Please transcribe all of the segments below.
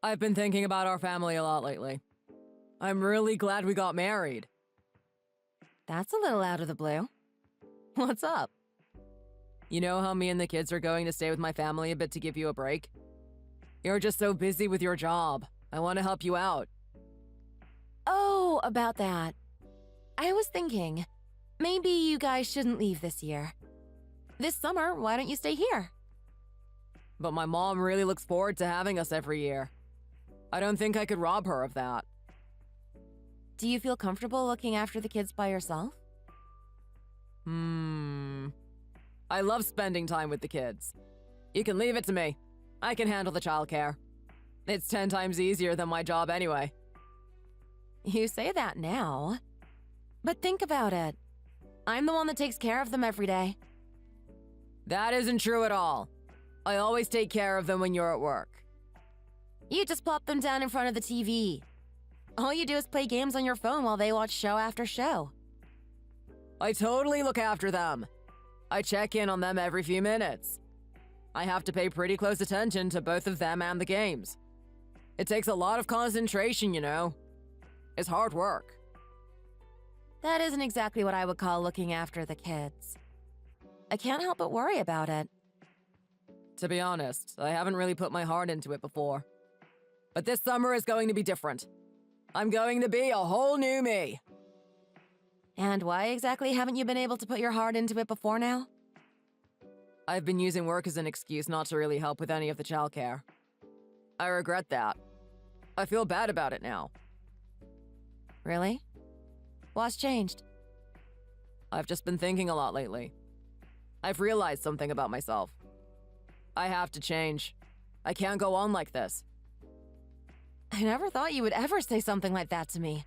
I've been thinking about our family a lot lately. I'm really glad we got married. That's a little out of the blue. What's up? You know how me and the kids are going to stay with my family a bit to give you a break? You're just so busy with your job. I want to help you out. Oh, about that. I was thinking, maybe you guys shouldn't leave this year. This summer, why don't you stay here? But my mom really looks forward to having us every year. I don't think I could rob her of that. Do you feel comfortable looking after the kids by yourself? I love spending time with the kids. You can leave it to me. I can handle the childcare. It's 10 times easier than my job anyway. You say that now. But think about it. I'm the one that takes care of them every day. That isn't true at all. I always take care of them when you're at work. You just plop them down in front of the TV. All you do is play games on your phone while they watch show after show. I totally look after them. I check in on them every few minutes. I have to pay pretty close attention to both of them and the games. It takes a lot of concentration, you know. It's hard work. That isn't exactly what I would call looking after the kids. I can't help but worry about it. To be honest, I haven't really put my heart into it before. But this summer is going to be different. I'm going to be a whole new me. And why exactly haven't you been able to put your heart into it before now? I've been using work as an excuse not to really help with any of the childcare. I regret that. I feel bad about it now. Really? What's changed? I've just been thinking a lot lately. I've realized something about myself. I have to change. I can't go on like this. I never thought you would ever say something like that to me.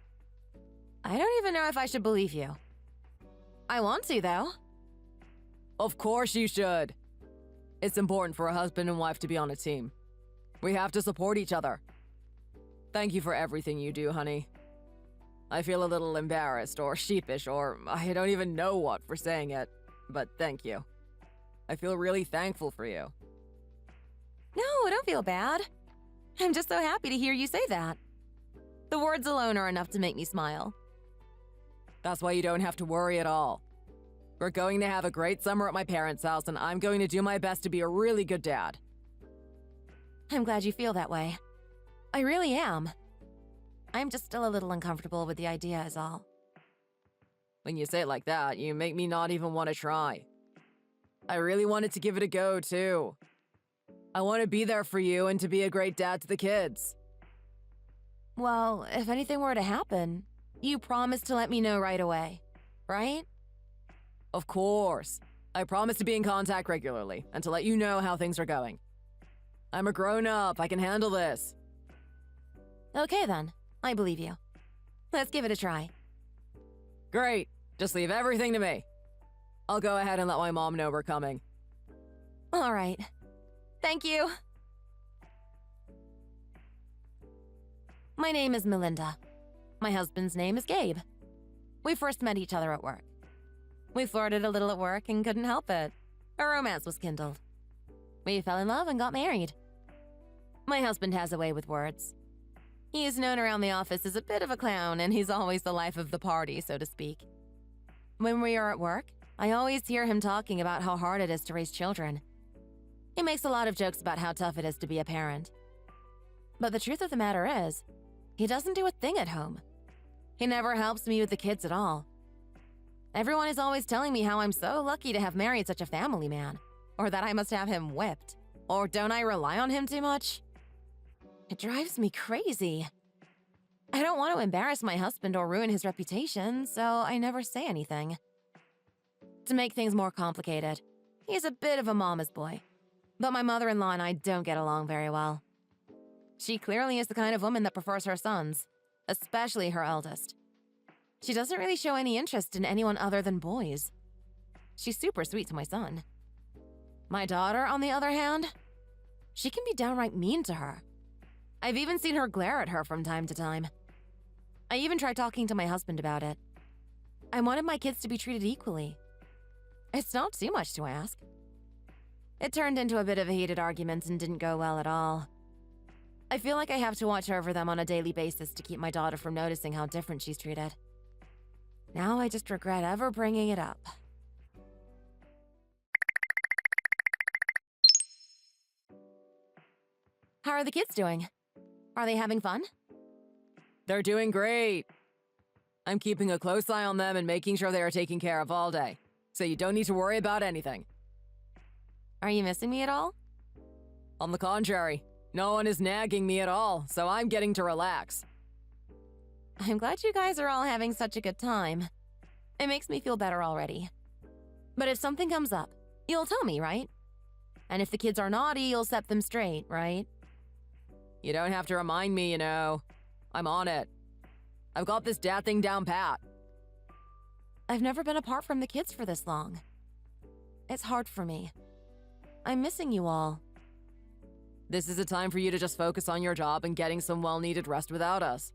I don't even know if I should believe you. I want to, though. Of course you should. It's important for a husband and wife to be on a team. We have to support each other. Thank you for everything you do, honey. I feel a little embarrassed or sheepish or I don't even know what for saying it, but thank you. I feel really thankful for you. No, don't feel bad. I'm just so happy to hear you say that. The words alone are enough to make me smile. That's why you don't have to worry at all. We're going to have a great summer at my parents' house, and I'm going to do my best to be a really good dad. I'm glad you feel that way. I really am. I'm just still a little uncomfortable with the idea is all. When you say it like that, you make me not even want to try. I really wanted to give it a go, too. I want to be there for you and to be a great dad to the kids. Well, if anything were to happen, you promise to let me know right away, right? Of course. I promise to be in contact regularly and to let you know how things are going. I'm a grown-up. I can handle this. Okay, then. I believe you. Let's give it a try. Great. Just leave everything to me. I'll go ahead and let my mom know we're coming. All right. Thank you. My name is Melinda. My husband's name is Gabe. We first met each other at work. We flirted a little at work and couldn't help it. A romance was kindled. We fell in love and got married. My husband has a way with words. He is known around the office as a bit of a clown, and he's always the life of the party, so to speak. When we are at work, I always hear him talking about how hard it is to raise children. He makes a lot of jokes about how tough it is to be a parent. But the truth of the matter is, he doesn't do a thing at home. He never helps me with the kids at all. Everyone is always telling me how I'm so lucky to have married such a family man, or that I must have him whipped, or don't I rely on him too much? It drives me crazy. I don't want to embarrass my husband or ruin his reputation, so I never say anything. To make things more complicated, he's a bit of a mama's boy, but my mother-in-law and I don't get along very well. She clearly is the kind of woman that prefers her sons, especially her eldest. She doesn't really show any interest in anyone other than boys. She's super sweet to my son. My daughter, on the other hand, she can be downright mean to her. I've even seen her glare at her from time to time. I even tried talking to my husband about it. I wanted my kids to be treated equally. It's not too much to ask. It turned into a bit of a heated argument and didn't go well at all. I feel like I have to watch over them on a daily basis to keep my daughter from noticing how different she's treated. Now I just regret ever bringing it up. How are the kids doing? Are they having fun? They're doing great. I'm keeping a close eye on them and making sure they are taken care of all day, so you don't need to worry about anything. Are you missing me at all? On the contrary, no one is nagging me at all, so I'm getting to relax. I'm glad you guys are all having such a good time. It makes me feel better already. But if something comes up, you'll tell me, right? And if the kids are naughty, you'll set them straight, right? You don't have to remind me, you know. I'm on it. I've got this dad thing down pat. I've never been apart from the kids for this long. It's hard for me. I'm missing you all. This is a time for you to just focus on your job and getting some well-needed rest without us.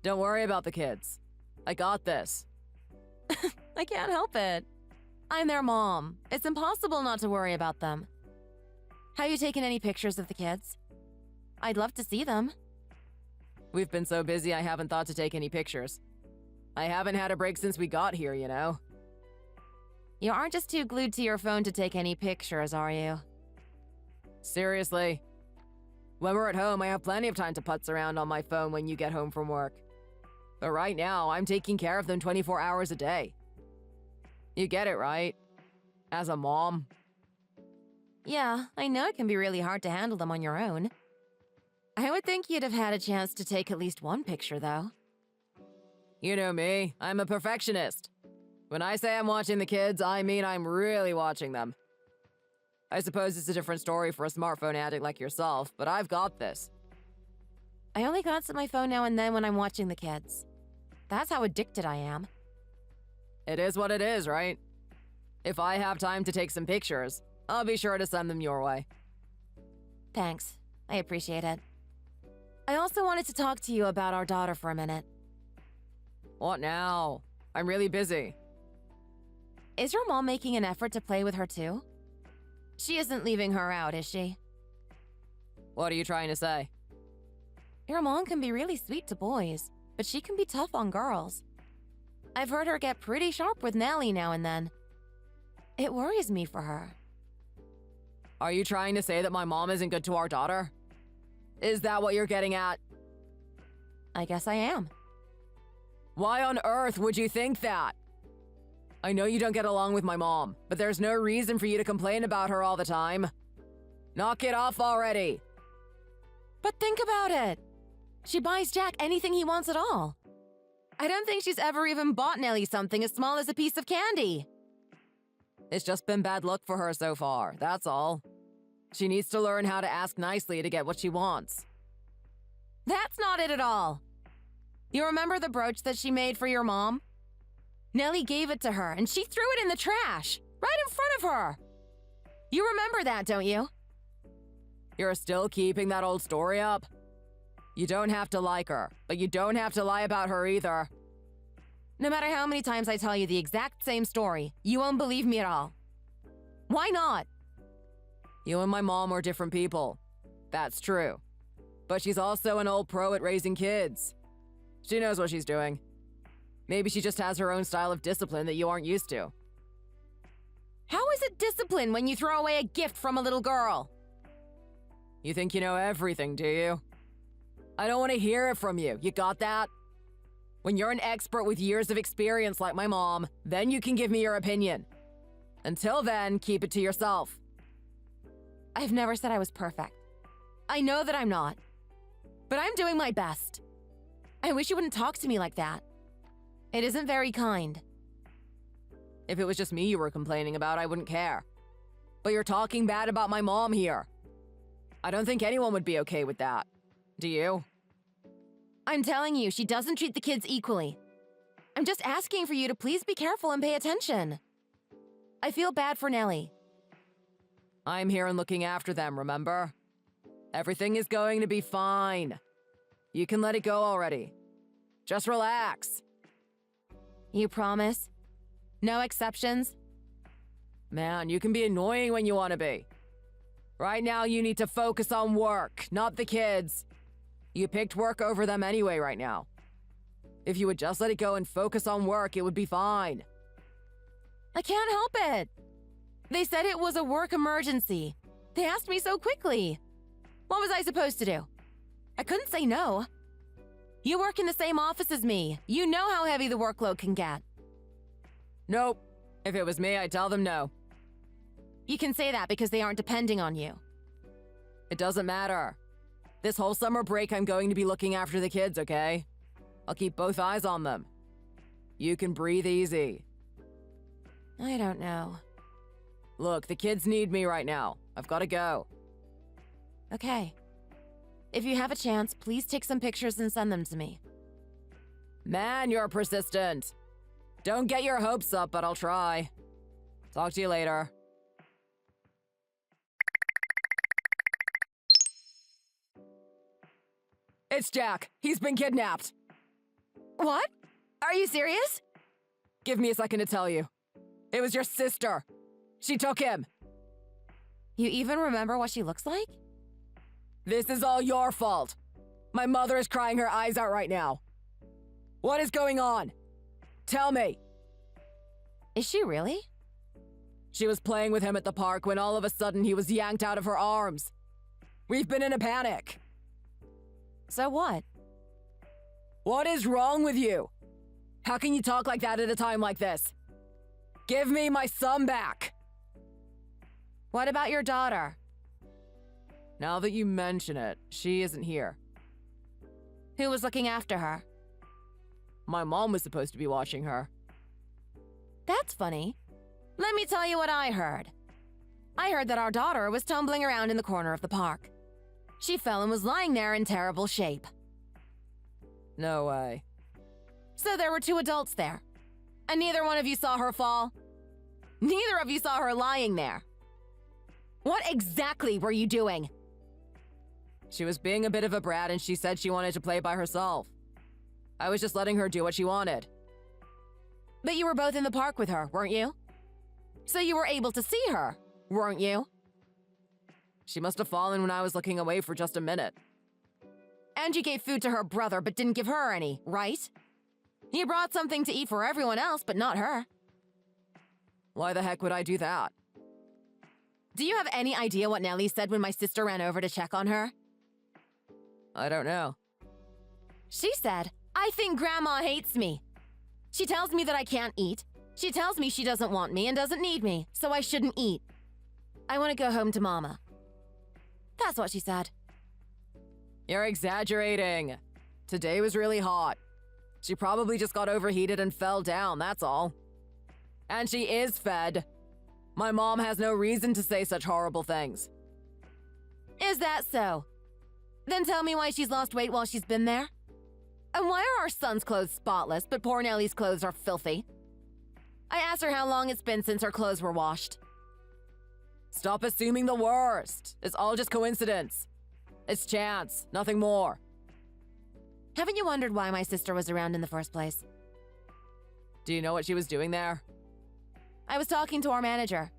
Don't worry about the kids. I got this. I can't help it. I'm their mom. It's impossible not to worry about them. Have you taken any pictures of the kids? I'd love to see them. We've been so busy I haven't thought to take any pictures. I haven't had a break since we got here, you know. You aren't just too glued to your phone to take any pictures, are you? Seriously. When we're at home, I have plenty of time to putz around on my phone when you get home from work. But right now, I'm taking care of them 24 hours a day. You get it, right? As a mom. Yeah, I know it can be really hard to handle them on your own. I would think you'd have had a chance to take at least one picture, though. You know me, I'm a perfectionist. When I say I'm watching the kids, I mean I'm really watching them. I suppose it's a different story for a smartphone addict like yourself, but I've got this. I only glance at my phone now and then when I'm watching the kids. That's how addicted I am. It is what it is, right? If I have time to take some pictures, I'll be sure to send them your way. Thanks. I appreciate it. I also wanted to talk to you about our daughter for a minute. What now? I'm really busy. Is your mom making an effort to play with her too? She isn't leaving her out, is she? What are you trying to say? Your mom can be really sweet to boys, but she can be tough on girls. I've heard her get pretty sharp with Nellie now and then. It worries me for her. Are you trying to say that my mom isn't good to our daughter? Is that what you're getting at? I guess I am. Why on earth would you think that? I know you don't get along with my mom, but there's no reason for you to complain about her all the time. Knock it off already. But think about it. She buys Jack anything he wants at all. I don't think she's ever even bought Nellie something as small as a piece of candy. It's just been bad luck for her so far, that's all. She needs to learn how to ask nicely to get what she wants. That's not it at all. You remember the brooch that she made for your mom? Nellie gave it to her, and she threw it in the trash, right in front of her. You remember that, don't you? You're still keeping that old story up? You don't have to like her, but you don't have to lie about her either. No matter how many times I tell you the exact same story, you won't believe me at all. Why not? You and my mom are different people. That's true. But she's also an old pro at raising kids. She knows what she's doing. Maybe she just has her own style of discipline that you aren't used to. How is it discipline when you throw away a gift from a little girl? You think you know everything, do you? I don't want to hear it from you. You got that? When you're an expert with years of experience like my mom, then you can give me your opinion. Until then, keep it to yourself. I've never said I was perfect. I know that I'm not. But I'm doing my best. I wish you wouldn't talk to me like that. It isn't very kind. If it was just me you were complaining about, I wouldn't care. But you're talking bad about my mom here. I don't think anyone would be okay with that. Do you? I'm telling you, she doesn't treat the kids equally. I'm just asking for you to please be careful and pay attention. I feel bad for Nellie. I'm here and looking after them, remember? Everything is going to be fine. You can let it go already. Just relax. You promise? No exceptions? Man, you can be annoying when you want to be. Right now, you need to focus on work, not the kids. You picked work over them anyway right now. If you would just let it go and focus on work, it would be fine. I can't help it. They said it was a work emergency. They asked me so quickly. What was I supposed to do? I couldn't say no. You work in the same office as me. You know how heavy the workload can get. Nope. If it was me, I'd tell them no. You can say that because they aren't depending on you. It doesn't matter. This whole summer break, I'm going to be looking after the kids, okay? I'll keep both eyes on them. You can breathe easy. I don't know. Look, the kids need me right now. I've got to go. Okay. If you have a chance, please take some pictures and send them to me. Man, you're persistent. Don't get your hopes up, but I'll try. Talk to you later. It's Jack. He's been kidnapped. What? Are you serious? Give me a second to tell you. It was your sister. She took him. You even remember what she looks like? This is all your fault. My mother is crying her eyes out right now. What is going on? Tell me. Is she really? She was playing with him at the park when all of a sudden he was yanked out of her arms. We've been in a panic. So what? What is wrong with you? How can you talk like that at a time like this? Give me my son back. What about your daughter? Now that you mention it, she isn't here. Who was looking after her? My mom was supposed to be watching her. That's funny. Let me tell you what I heard. I heard that our daughter was tumbling around in the corner of the park. She fell and was lying there in terrible shape. No way. So there were two adults there. And neither one of you saw her fall? Neither of you saw her lying there. What exactly were you doing? She was being a bit of a brat and she said she wanted to play by herself. I was just letting her do what she wanted. But you were both in the park with her, weren't you? So you were able to see her, weren't you? She must have fallen when I was looking away for just a minute. And you gave food to her brother but didn't give her any, right? You brought something to eat for everyone else, but not her. Why the heck would I do that? Do you have any idea what Nellie said when my sister ran over to check on her? I don't know. She said, "I think Grandma hates me. She tells me that I can't eat. She tells me she doesn't want me and doesn't need me, so I shouldn't eat. I want to go home to Mama." That's what she said. You're exaggerating. Today was really hot. She probably just got overheated and fell down, that's all. And she is fed. My mom has no reason to say such horrible things. Is that so? Then tell me why she's lost weight while she's been there. And why are our son's clothes spotless, but poor Nellie's clothes are filthy? I asked her how long it's been since her clothes were washed. Stop assuming the worst. It's all just coincidence. It's chance, nothing more. Haven't you wondered why my sister was around in the first place? Do you know what she was doing there? I was talking to our manager.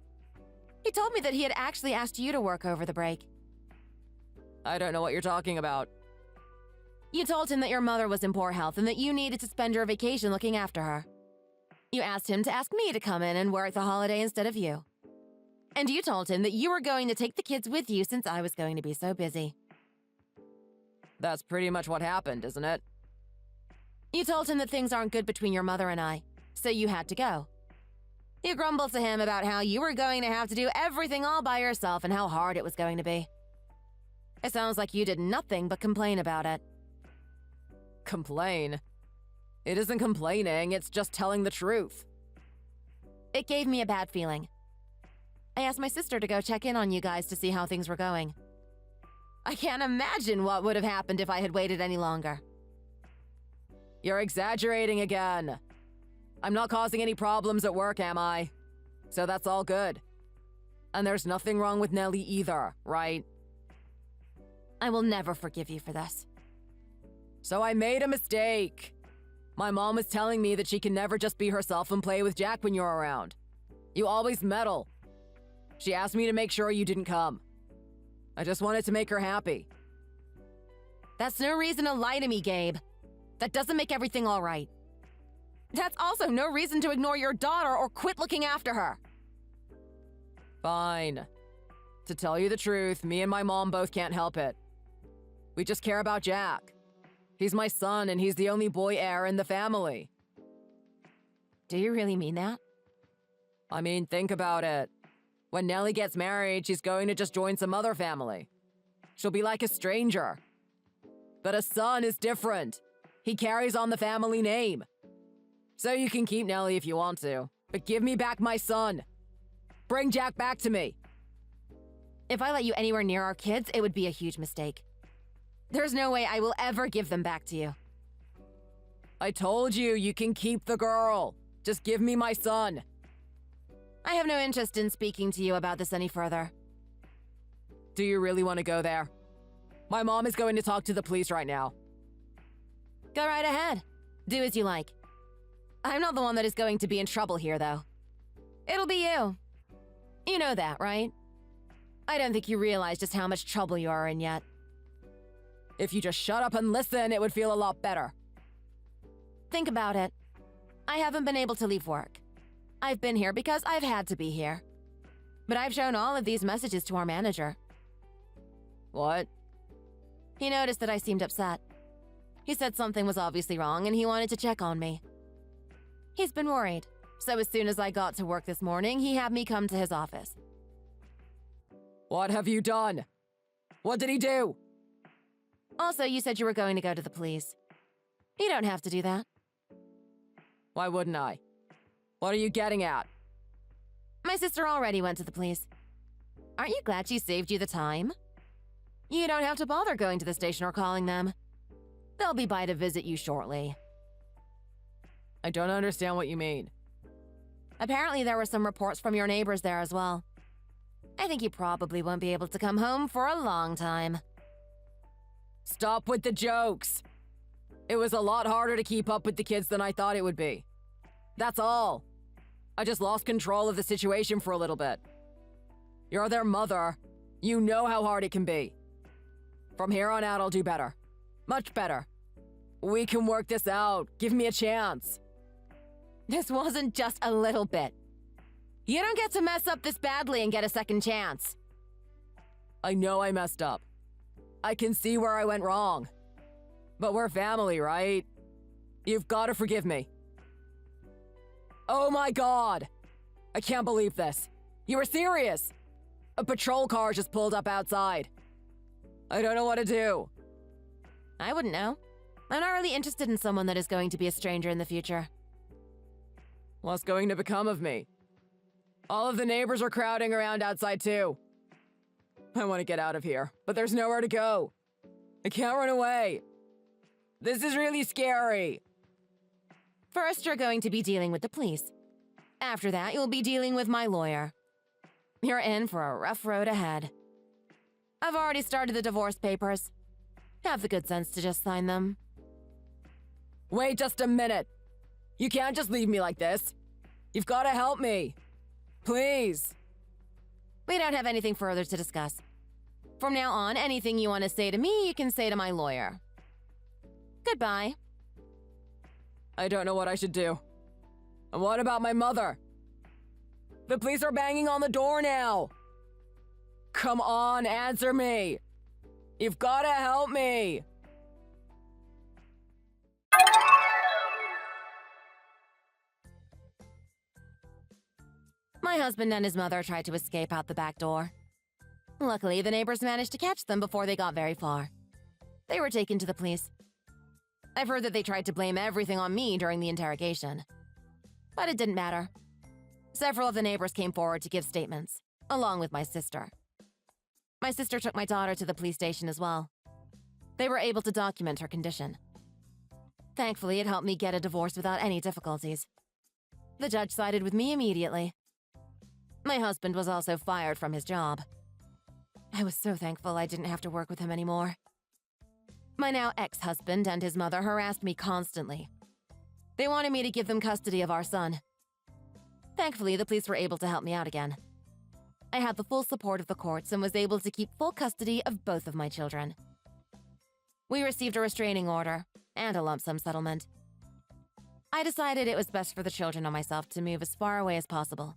He told me that he had actually asked you to work over the break. I don't know what you're talking about. You told him that your mother was in poor health and that you needed to spend your vacation looking after her. You asked him to ask me to come in and work the holiday instead of you. And you told him that you were going to take the kids with you since I was going to be so busy. That's pretty much what happened, isn't it? You told him that things aren't good between your mother and I, so you had to go. You grumbled to him about how you were going to have to do everything all by yourself and how hard it was going to be. It sounds like you did nothing but complain about it. Complain? It isn't complaining, it's just telling the truth. It gave me a bad feeling. I asked my sister to go check in on you guys to see how things were going. I can't imagine what would have happened if I had waited any longer. You're exaggerating again. I'm not causing any problems at work, am I? So that's all good. And there's nothing wrong with Nellie either, right? I will never forgive you for this. So I made a mistake. My mom was telling me that she can never just be herself and play with Jack when you're around. You always meddle. She asked me to make sure you didn't come. I just wanted to make her happy. That's no reason to lie to me, Gabe. That doesn't make everything all right. That's also no reason to ignore your daughter or quit looking after her. Fine. To tell you the truth, me and my mom both can't help it. We just care about Jack. He's my son and he's the only boy heir in the family. Do you really mean that? I mean, think about it. When Nellie gets married, she's going to just join some other family. She'll be like a stranger. But a son is different. He carries on the family name. So you can keep Nellie if you want to, but give me back my son. Bring Jack back to me. If I let you anywhere near our kids, it would be a huge mistake. There's no way I will ever give them back to you. I told you, you can keep the girl. Just give me my son. I have no interest in speaking to you about this any further. Do you really want to go there? My mom is going to talk to the police right now. Go right ahead. Do as you like. I'm not the one that is going to be in trouble here, though. It'll be you. You know that, right? I don't think you realize just how much trouble you are in yet. If you just shut up and listen, it would feel a lot better. Think about it. I haven't been able to leave work. I've been here because I've had to be here. But I've shown all of these messages to our manager. What? He noticed that I seemed upset. He said something was obviously wrong and he wanted to check on me. He's been worried, so as soon as I got to work this morning, he had me come to his office. What have you done? What did he do? Also, you said you were going to go to the police. You don't have to do that. Why wouldn't I? What are you getting at? My sister already went to the police. Aren't you glad she saved you the time? You don't have to bother going to the station or calling them. They'll be by to visit you shortly. I don't understand what you mean. Apparently there were some reports from your neighbors there as well. I think you probably won't be able to come home for a long time. Stop with the jokes. It was a lot harder to keep up with the kids than I thought it would be. That's all. I just lost control of the situation for a little bit. You're their mother. You know how hard it can be. From here on out, I'll do better. Much better. We can work this out. Give me a chance. This wasn't just a little bit. You don't get to mess up this badly and get a second chance. I know I messed up. I can see where I went wrong. But we're family, right? You've got to forgive me. Oh my God! I can't believe this. You were serious! A patrol car just pulled up outside. I don't know what to do. I wouldn't know. I'm not really interested in someone that is going to be a stranger in the future. What's going to become of me? All of the neighbors are crowding around outside too. I want to get out of here, but there's nowhere to go. I can't run away. This is really scary. First, you're going to be dealing with the police. After that, you'll be dealing with my lawyer. You're in for a rough road ahead. I've already started the divorce papers. Have the good sense to just sign them. Wait just a minute. You can't just leave me like this. You've got to help me. Please. We don't have anything further to discuss. From now on, anything you want to say to me, you can say to my lawyer. Goodbye. I don't know what I should do. And what about my mother? The police are banging on the door now. Come on, answer me. You've got to help me. My husband and his mother tried to escape out the back door. Luckily, the neighbors managed to catch them before they got very far. They were taken to the police. I've heard that they tried to blame everything on me during the interrogation. But it didn't matter. Several of the neighbors came forward to give statements, along with my sister. My sister took my daughter to the police station as well. They were able to document her condition. Thankfully, it helped me get a divorce without any difficulties. The judge sided with me immediately. My husband was also fired from his job. I was so thankful I didn't have to work with him anymore. My now ex-husband and his mother harassed me constantly. They wanted me to give them custody of our son. Thankfully, the police were able to help me out again. I had the full support of the courts and was able to keep full custody of both of my children. We received a restraining order and a lump sum settlement. I decided it was best for the children and myself to move as far away as possible.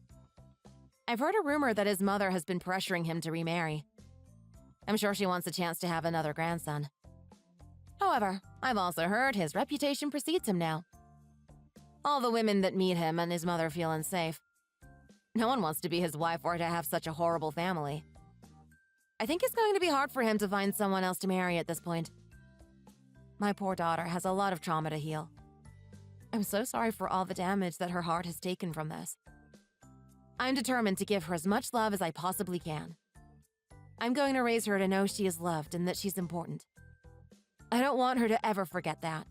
I've heard a rumor that his mother has been pressuring him to remarry. I'm sure she wants a chance to have another grandson. However, I've also heard his reputation precedes him now. All the women that meet him and his mother feel unsafe. No one wants to be his wife or to have such a horrible family. I think it's going to be hard for him to find someone else to marry at this point. My poor daughter has a lot of trauma to heal. I'm so sorry for all the damage that her heart has taken from this. I'm determined to give her as much love as I possibly can. I'm going to raise her to know she is loved and that she's important. I don't want her to ever forget that.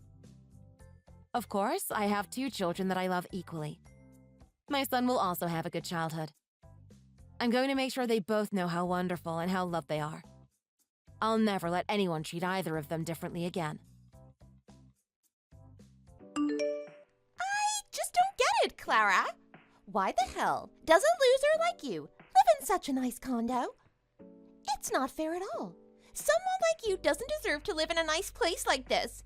Of course, I have 2 children that I love equally. My son will also have a good childhood. I'm going to make sure they both know how wonderful and how loved they are. I'll never let anyone treat either of them differently again. I just don't get it, Clara. Why the hell does a loser like you live in such a nice condo? It's not fair at all. Someone like you doesn't deserve to live in a nice place like this.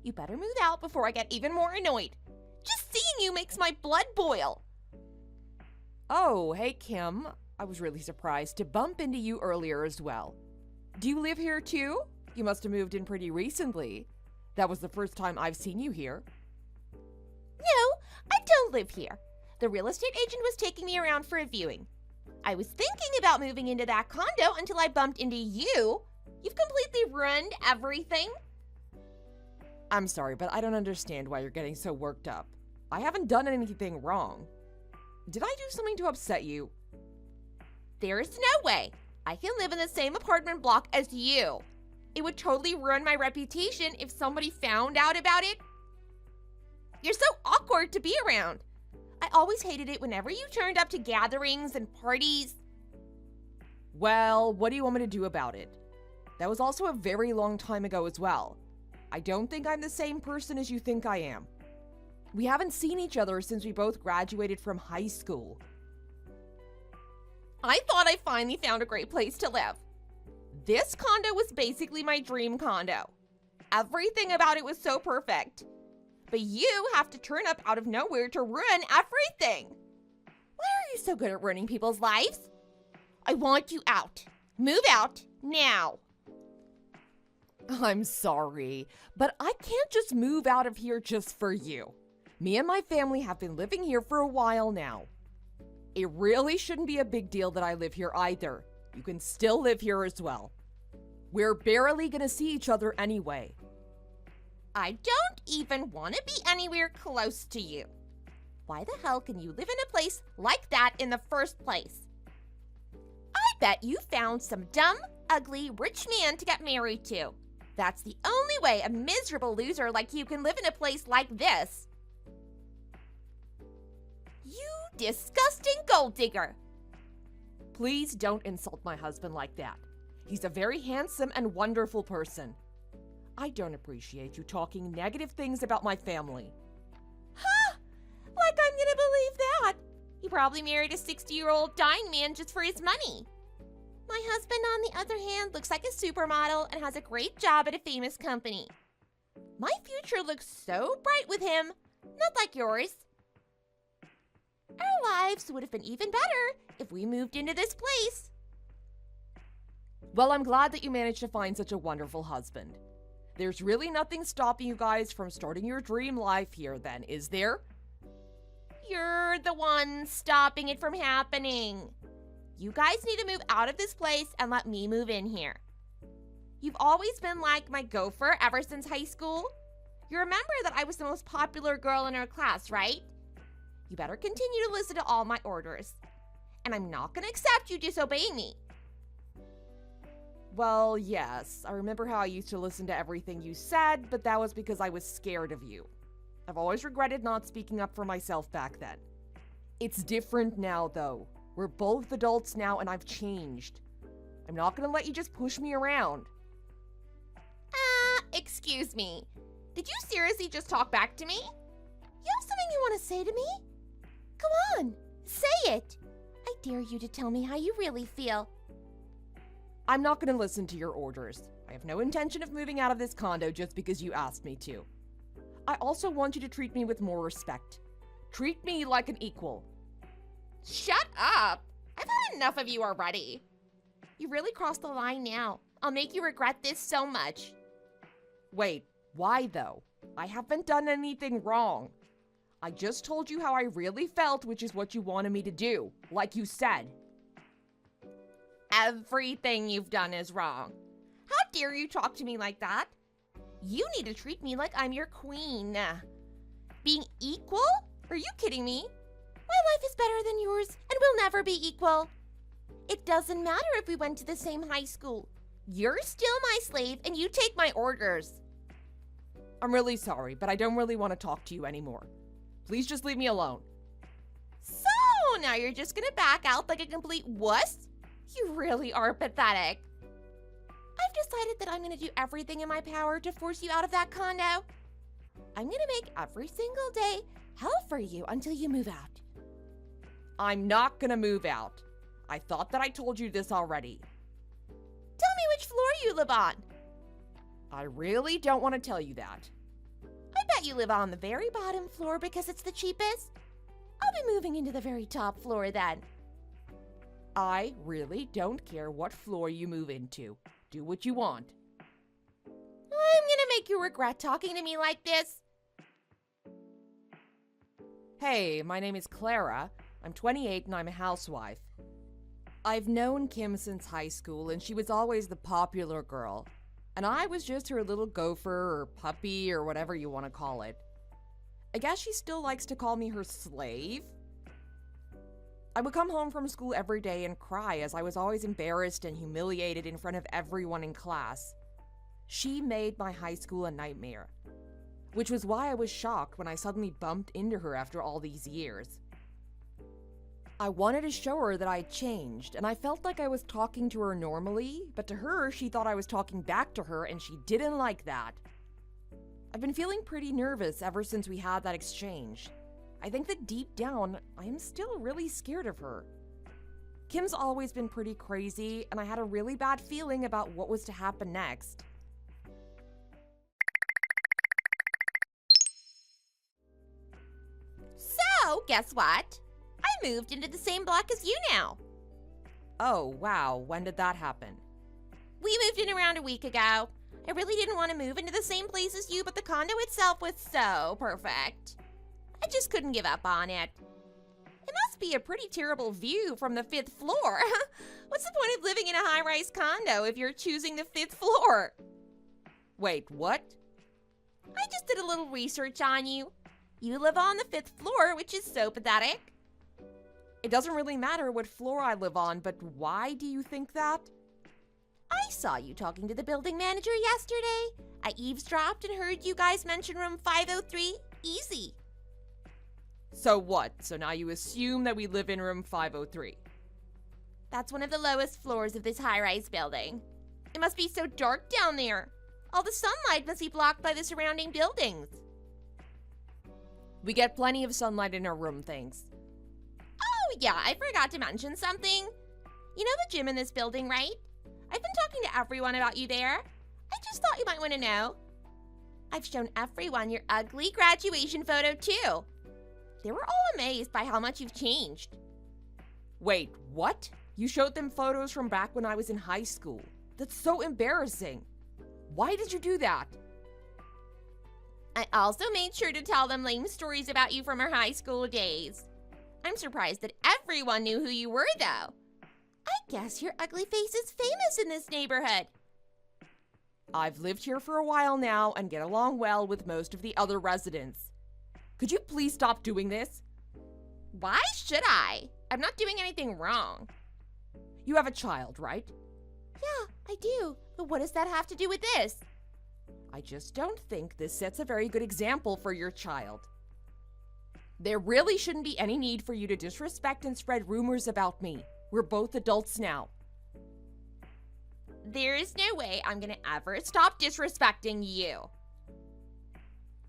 You better move out before I get even more annoyed. Just seeing you makes my blood boil. Oh, hey Kim. I was really surprised to bump into you earlier as well. Do you live here too? You must have moved in pretty recently. That was the first time I've seen you here. No, I don't live here. The real estate agent was taking me around for a viewing. I was thinking about moving into that condo until I bumped into you. You've completely ruined everything. I'm sorry, but I don't understand why you're getting so worked up. I haven't done anything wrong. Did I do something to upset you? There's no way I can live in the same apartment block as you. It would totally ruin my reputation if somebody found out about it. You're so awkward to be around. I always hated it whenever you turned up to gatherings and parties. Well, what do you want me to do about it? That was also a very long time ago as well. I don't think I'm the same person as you think I am. We haven't seen each other since we both graduated from high school. I thought I finally found a great place to live. This condo was basically my dream condo. Everything about it was so perfect. But you have to turn up out of nowhere to ruin everything. Why are you so good at ruining people's lives? I want you out. Move out now. I'm sorry, but I can't just move out of here just for you. Me and my family have been living here for a while now. It really shouldn't be a big deal that I live here either. You can still live here as well. We're barely gonna see each other anyway. I don't even want to be anywhere close to you. Why the hell can you live in a place like that in the first place? I bet you found some dumb, ugly, rich man to get married to. That's the only way a miserable loser like you can live in a place like this. You disgusting gold digger. Please don't insult my husband like that. He's a very handsome and wonderful person. I don't appreciate you talking negative things about my family. Huh? Like I'm gonna believe that. He probably married a 60-year-old dying man just for his money. My husband, on the other hand, looks like a supermodel and has a great job at a famous company. My future looks so bright with him, not like yours. Our lives would have been even better if we moved into this place. Well, I'm glad that you managed to find such a wonderful husband. There's really nothing stopping you guys from starting your dream life here then, is there? You're the one stopping it from happening. You guys need to move out of this place and let me move in here. You've always been like my gopher ever since high school. You remember that I was the most popular girl in our class, right? You better continue to listen to all my orders. And I'm not gonna accept you disobeying me. Well, yes, I remember how I used to listen to everything you said, but that was because I was scared of you. I've always regretted not speaking up for myself back then. It's different now, though. We're both adults now, and I've changed. I'm not gonna let you just push me around. Excuse me. Did you seriously just talk back to me? You have something you want to say to me? Come on, say it. I dare you to tell me how you really feel? I'm not going to listen to your orders. I have no intention of moving out of this condo just because you asked me to. I also want you to treat me with more respect. Treat me like an equal. Shut up! I've had enough of you already. You really crossed the line now. I'll make you regret this so much. Wait, why though? I haven't done anything wrong. I just told you how I really felt, which is what you wanted me to do, like you said. Everything you've done is wrong. How dare you talk to me like that? You need to treat me like I'm your queen. Being equal? Are you kidding me? My life is better than yours, and we'll never be equal. It doesn't matter if we went to the same high school. You're still my slave, and you take my orders. I'm really sorry, but I don't really want to talk to you anymore. Please just leave me alone. So, now you're just gonna back out like a complete wuss? You really are pathetic. I've decided that I'm gonna do everything in my power to force you out of that condo. I'm gonna make every single day hell for you until you move out. I'm not gonna move out. I thought that I told you this already. Tell me which floor you live on. I really don't want to tell you that. I bet you live on the very bottom floor because it's the cheapest. I'll be moving into the very top floor then. I really don't care what floor you move into. Do what you want. I'm gonna make you regret talking to me like this. Hey, my name is Clara. I'm 28 and I'm a housewife. I've known Kim since high school and she was always the popular girl. And I was just her little gopher or puppy or whatever you want to call it. I guess she still likes to call me her slave. I would come home from school every day and cry as I was always embarrassed and humiliated in front of everyone in class. She made my high school a nightmare, which was why I was shocked when I suddenly bumped into her after all these years. I wanted to show her that I'd changed, and I felt like I was talking to her normally, but to her, she thought I was talking back to her, and she didn't like that. I've been feeling pretty nervous ever since we had that exchange. I think that deep down, I am still really scared of her. Kim's always been pretty crazy, and I had a really bad feeling about what was to happen next. So, guess what? I moved into the same block as you now. Oh, wow, when did that happen? We moved in around a week ago. I really didn't want to move into the same place as you, but the condo itself was so perfect. I just couldn't give up on it. It must be a pretty terrible view from the 5th floor. What's the point of living in a high-rise condo if you're choosing the 5th floor? Wait, what? I just did a little research on you. You live on the 5th floor, which is so pathetic. It doesn't really matter what floor I live on, but why do you think that? I saw you talking to the building manager yesterday. I eavesdropped and heard you guys mention room 503. Easy. So what? So now you assume that we live in room 503? That's one of the lowest floors of this high-rise building. It must be so dark down there. All the sunlight must be blocked by the surrounding buildings. We get plenty of sunlight in our room, thanks. Oh yeah, I forgot to mention something. You know the gym in this building, right? I've been talking to everyone about you there. I just thought you might want to know. I've shown everyone your ugly graduation photo too. They were all amazed by how much you've changed. Wait, what? You showed them photos from back when I was in high school. That's so embarrassing. Why did you do that? I also made sure to tell them lame stories about you from our high school days. I'm surprised that everyone knew who you were, though. I guess your ugly face is famous in this neighborhood. I've lived here for a while now and get along well with most of the other residents. Could you please stop doing this? Why should I? I'm not doing anything wrong. You have a child, right? Yeah, I do. But what does that have to do with this? I just don't think this sets a very good example for your child. There really shouldn't be any need for you to disrespect and spread rumors about me. We're both adults now. There is no way I'm gonna ever stop disrespecting you.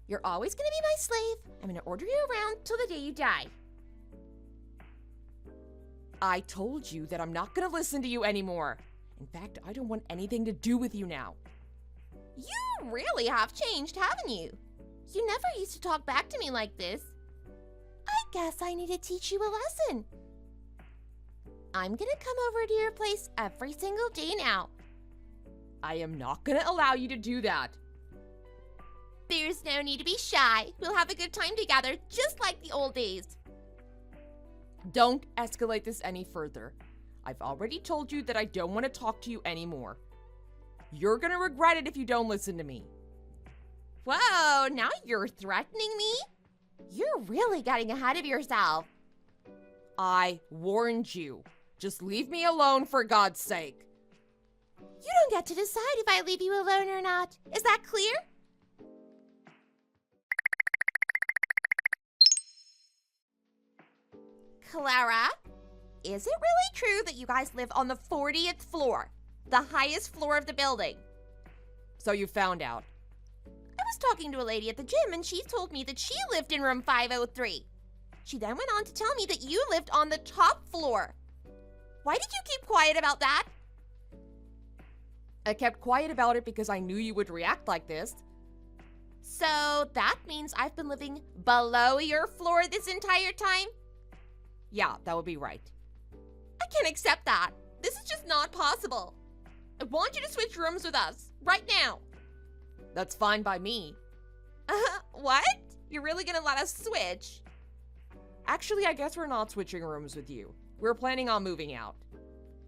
You're always gonna be my slave. I'm gonna order you around till the day you die. I told you that I'm not gonna listen to you anymore. In fact, I don't want anything to do with you now. You really have changed, haven't you? You never used to talk back to me like this. I guess I need to teach you a lesson. I'm gonna come over to your place every single day now. I am not gonna allow you to do that. There's no need to be shy. We'll have a good time together, just like the old days. Don't escalate this any further. I've already told you that I don't want to talk to you anymore. You're gonna regret it if you don't listen to me. Whoa, now you're threatening me? You're really getting ahead of yourself. I warned you. Just leave me alone, for God's sake. You don't get to decide if I leave you alone or not. Is that clear? Clara, is it really true that you guys live on the 40th floor, the highest floor of the building? So you found out. I was talking to a lady at the gym and she told me that she lived in room 503. She then went on to tell me that you lived on the top floor. Why did you keep quiet about that? I kept quiet about it because I knew you would react like this. So that means I've been living below your floor this entire time? Yeah, that would be right. I can't accept that. This is just not possible. I want you to switch rooms with us, right now. That's fine by me. What? You're really gonna let us switch? Actually, I guess we're not switching rooms with you. We're planning on moving out.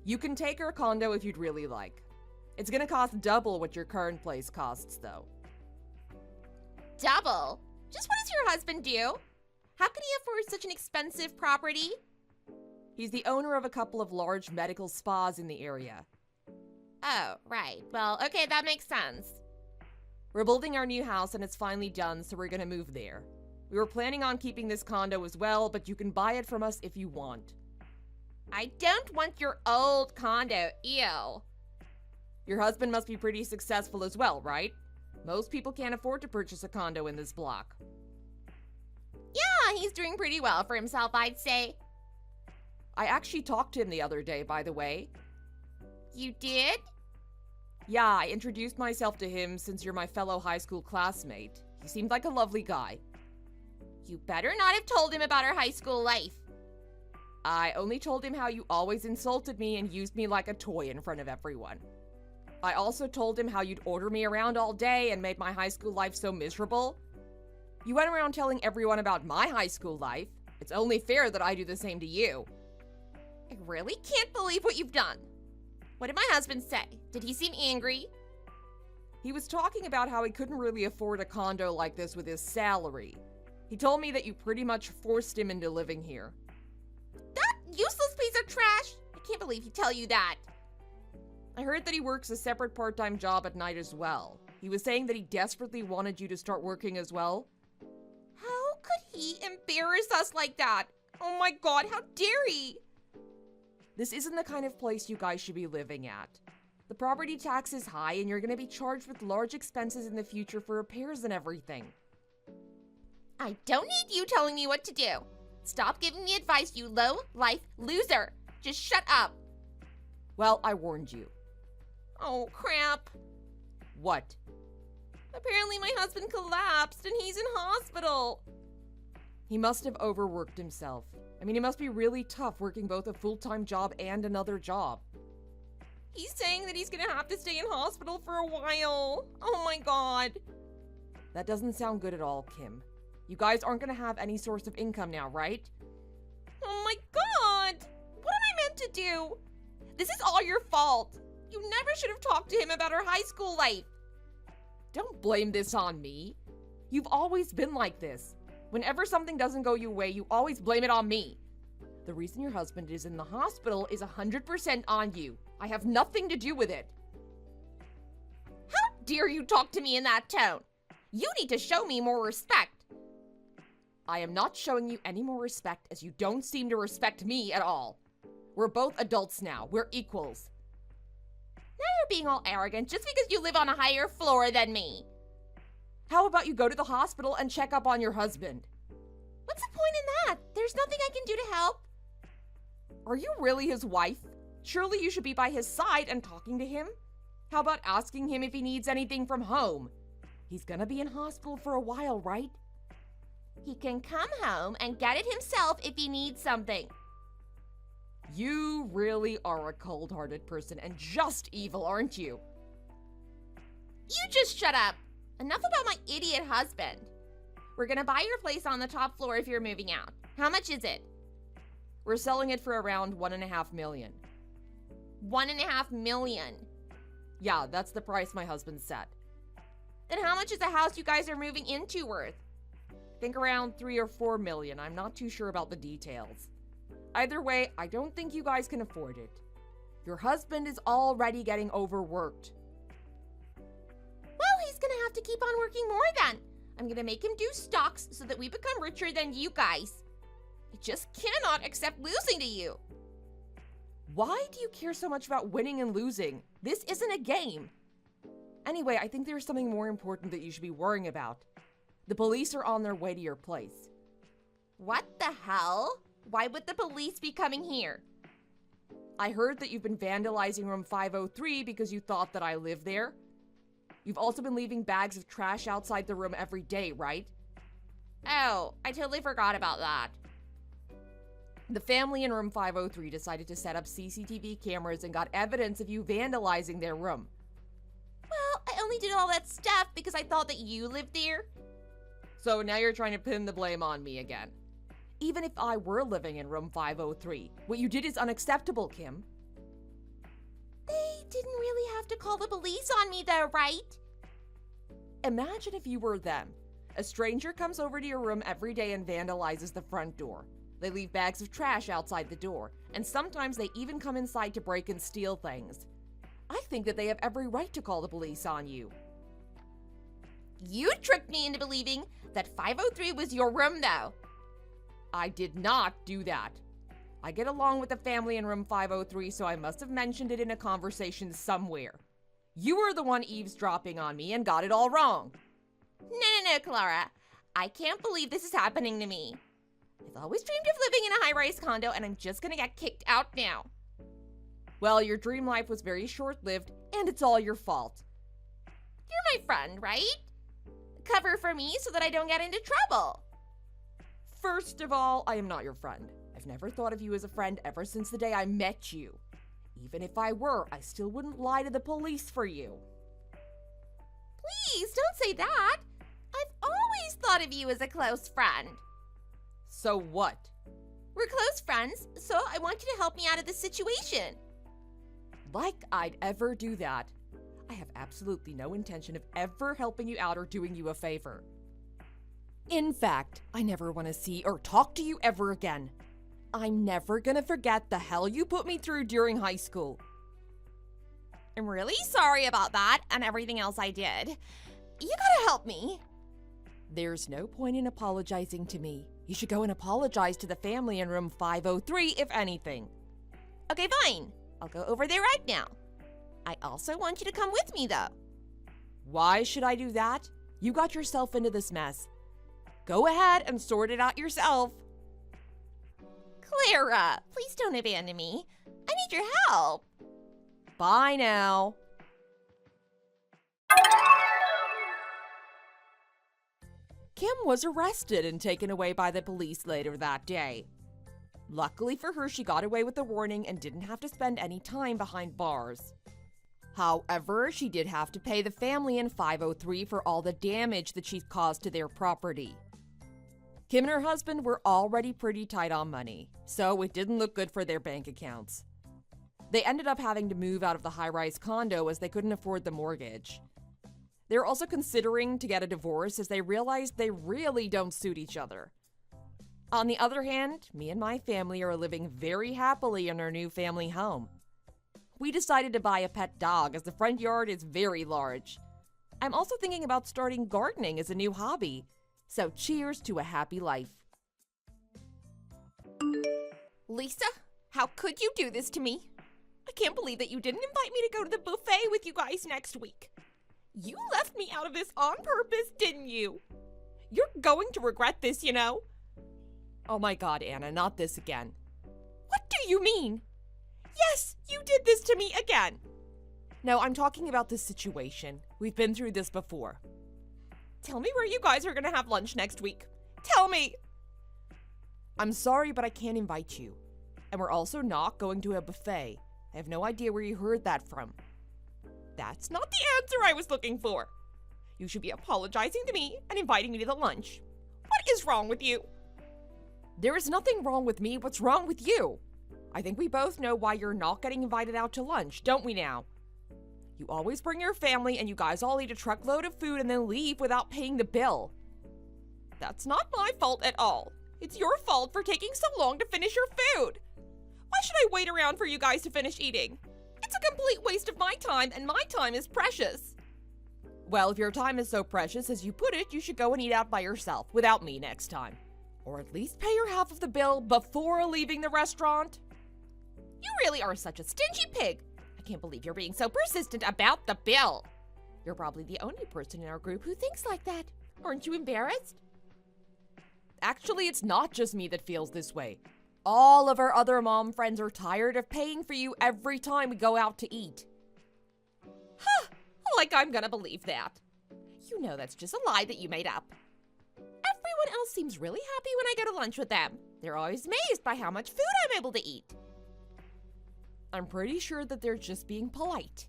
You can take our condo if you'd really like. It's gonna cost double what your current place costs, though. Double? Just what does your husband do? How can he afford such an expensive property? He's the owner of a couple of large medical spas in the area. Oh, right. Well, okay, that makes sense. We're building our new house and it's finally done, so we're gonna move there. We were planning on keeping this condo as well, but you can buy it from us if you want. I don't want your old condo, ew. Your husband must be pretty successful as well, right? Most people can't afford to purchase a condo in this block. Yeah, he's doing pretty well for himself, I'd say. I actually talked to him the other day, by the way. You did? Yeah, I introduced myself to him since you're my fellow high school classmate. He seemed like a lovely guy. You better not have told him about our high school life. I only told him how you always insulted me and used me like a toy in front of everyone. I also told him how you'd order me around all day and made my high school life so miserable. You went around telling everyone about my high school life. It's only fair that I do the same to you. I really can't believe what you've done. What did my husband say? Did he seem angry? He was talking about how he couldn't really afford a condo like this with his salary. He told me that you pretty much forced him into living here. That useless piece of trash! I can't believe he'd tell you that. I heard that he works a separate part-time job at night as well. He was saying that he desperately wanted you to start working as well. How could he embarrass us like that? Oh my god, how dare he! This isn't the kind of place you guys should be living at. The property tax is high and you're going to be charged with large expenses in the future for repairs and everything. I don't need you telling me what to do. Stop giving me advice, you low-life loser. Just shut up. Well, I warned you. Oh, crap. What? Apparently my husband collapsed and he's in hospital. He must have overworked himself. I mean, it must be really tough working both a full-time job and another job. He's saying that he's gonna have to stay in hospital for a while. Oh my god. That doesn't sound good at all, Kim. You guys aren't gonna have any source of income now, right? Oh my god! What am I meant to do? This is all your fault. You never should have talked to him about our high school life. Don't blame this on me. You've always been like this. Whenever something doesn't go your way, you always blame it on me. The reason your husband is in the hospital is 100% on you. I have nothing to do with it. How dare you talk to me in that tone? You need to show me more respect. I am not showing you any more respect as you don't seem to respect me at all. We're both adults now. We're equals. Now you're being all arrogant just because you live on a higher floor than me. How about you go to the hospital and check up on your husband? What's the point in that? There's nothing I can do to help. Are you really his wife? Surely you should be by his side and talking to him. How about asking him if he needs anything from home? He's gonna be in hospital for a while, right? He can come home and get it himself if he needs something. You really are a cold-hearted person and just evil, aren't you? You just shut up. Enough about my idiot husband. We're gonna buy your place on the top floor if you're moving out. How much is it? We're selling it for around $1.5 million. $1.5 million. Yeah, that's the price my husband set. Then how much is the house you guys are moving into worth? Think around 3 or 4 million. I'm not too sure about the details. Either way, I don't think you guys can afford it. Your husband is already getting overworked. Well, he's gonna have to keep on working more then. I'm gonna make him do stocks so that we become richer than you guys. I just cannot accept losing to you. Why do you care so much about winning and losing? This isn't a game. Anyway, I think there's something more important that you should be worrying about. The police are on their way to your place. What the hell? Why would the police be coming here? I heard that you've been vandalizing room 503 because you thought that I lived there. You've also been leaving bags of trash outside the room every day, right? Oh, I totally forgot about that. The family in room 503 decided to set up CCTV cameras and got evidence of you vandalizing their room. Well, I only did all that stuff because I thought that you lived there. So now you're trying to pin the blame on me again. Even if I were living in room 503, what you did is unacceptable, Kim. They didn't really have to call the police on me though, right? Imagine if you were them. A stranger comes over to your room every day and vandalizes the front door. They leave bags of trash outside the door, and sometimes they even come inside to break and steal things. I think that they have every right to call the police on you. You tricked me into believing that 503 was your room though. I did not do that. I get along with the family in room 503, so I must have mentioned it in a conversation somewhere. You were the one eavesdropping on me and got it all wrong. No, Clara. I can't believe this is happening to me. I've always dreamed of living in a high-rise condo, and I'm just gonna get kicked out now. Well, your dream life was very short-lived, and it's all your fault. You're my friend, right? Cover for me so that I don't get into trouble. First of all, I am not your friend. I've never thought of you as a friend ever since the day I met you. Even if I were, I still wouldn't lie to the police for you. Please, don't say that. I've always thought of you as a close friend. So what? We're close friends, so I want you to help me out of this situation. Like I'd ever do that. I have absolutely no intention of ever helping you out or doing you a favor. In fact, I never want to see or talk to you ever again. I'm never gonna forget the hell you put me through during high school. I'm really sorry about that and everything else I did. You gotta help me. There's no point in apologizing to me. You should go and apologize to the family in room 503, if anything. Okay, fine. I'll go over there right now. I also want you to come with me, though. Why should I do that? You got yourself into this mess. Go ahead and sort it out yourself. Clara, please don't abandon me. I need your help. Bye now. Kim was arrested and taken away by the police later that day. Luckily for her, she got away with a warning and didn't have to spend any time behind bars. However, she did have to pay the family in 503 for all the damage that she's caused to their property. Kim and her husband were already pretty tight on money, so it didn't look good for their bank accounts. They ended up having to move out of the high-rise condo as they couldn't afford the mortgage. They're also considering to get a divorce as they realized they really don't suit each other. On the other hand, me and my family are living very happily in our new family home. We decided to buy a pet dog as the front yard is very large. I'm also thinking about starting gardening as a new hobby. So cheers to a happy life. Lisa, how could you do this to me? I can't believe that you didn't invite me to go to the buffet with you guys next week. You left me out of this on purpose, didn't you? You're going to regret this, you know. Oh my God, Anna, not this again. What do you mean? Yes, you did this to me again. No, I'm talking about this situation. We've been through this before. Tell me where you guys are gonna have lunch next week. Tell me! I'm sorry, but I can't invite you. And we're also not going to a buffet. I have no idea where you heard that from. That's not the answer I was looking for. You should be apologizing to me and inviting me to the lunch. What is wrong with you? There is nothing wrong with me. What's wrong with you? I think we both know why you're not getting invited out to lunch, don't we now? You always bring your family and you guys all eat a truckload of food and then leave without paying the bill. That's not my fault at all. It's your fault for taking so long to finish your food. Why should I wait around for you guys to finish eating? It's a complete waste of my time, and my time is precious. Well, if your time is so precious as you put it, you should go and eat out by yourself, without me next time. Or at least pay your half of the bill before leaving the restaurant. You really are such a stingy pig. I can't believe you're being so persistent about the bill. You're probably the only person in our group who thinks like that. Aren't you embarrassed? Actually, it's not just me that feels this way. All of our other mom friends are tired of paying for you every time we go out to eat. Huh, like I'm gonna believe that. You know that's just a lie that you made up. Everyone else seems really happy when I go to lunch with them. They're always amazed by how much food I'm able to eat. I'm pretty sure that they're just being polite.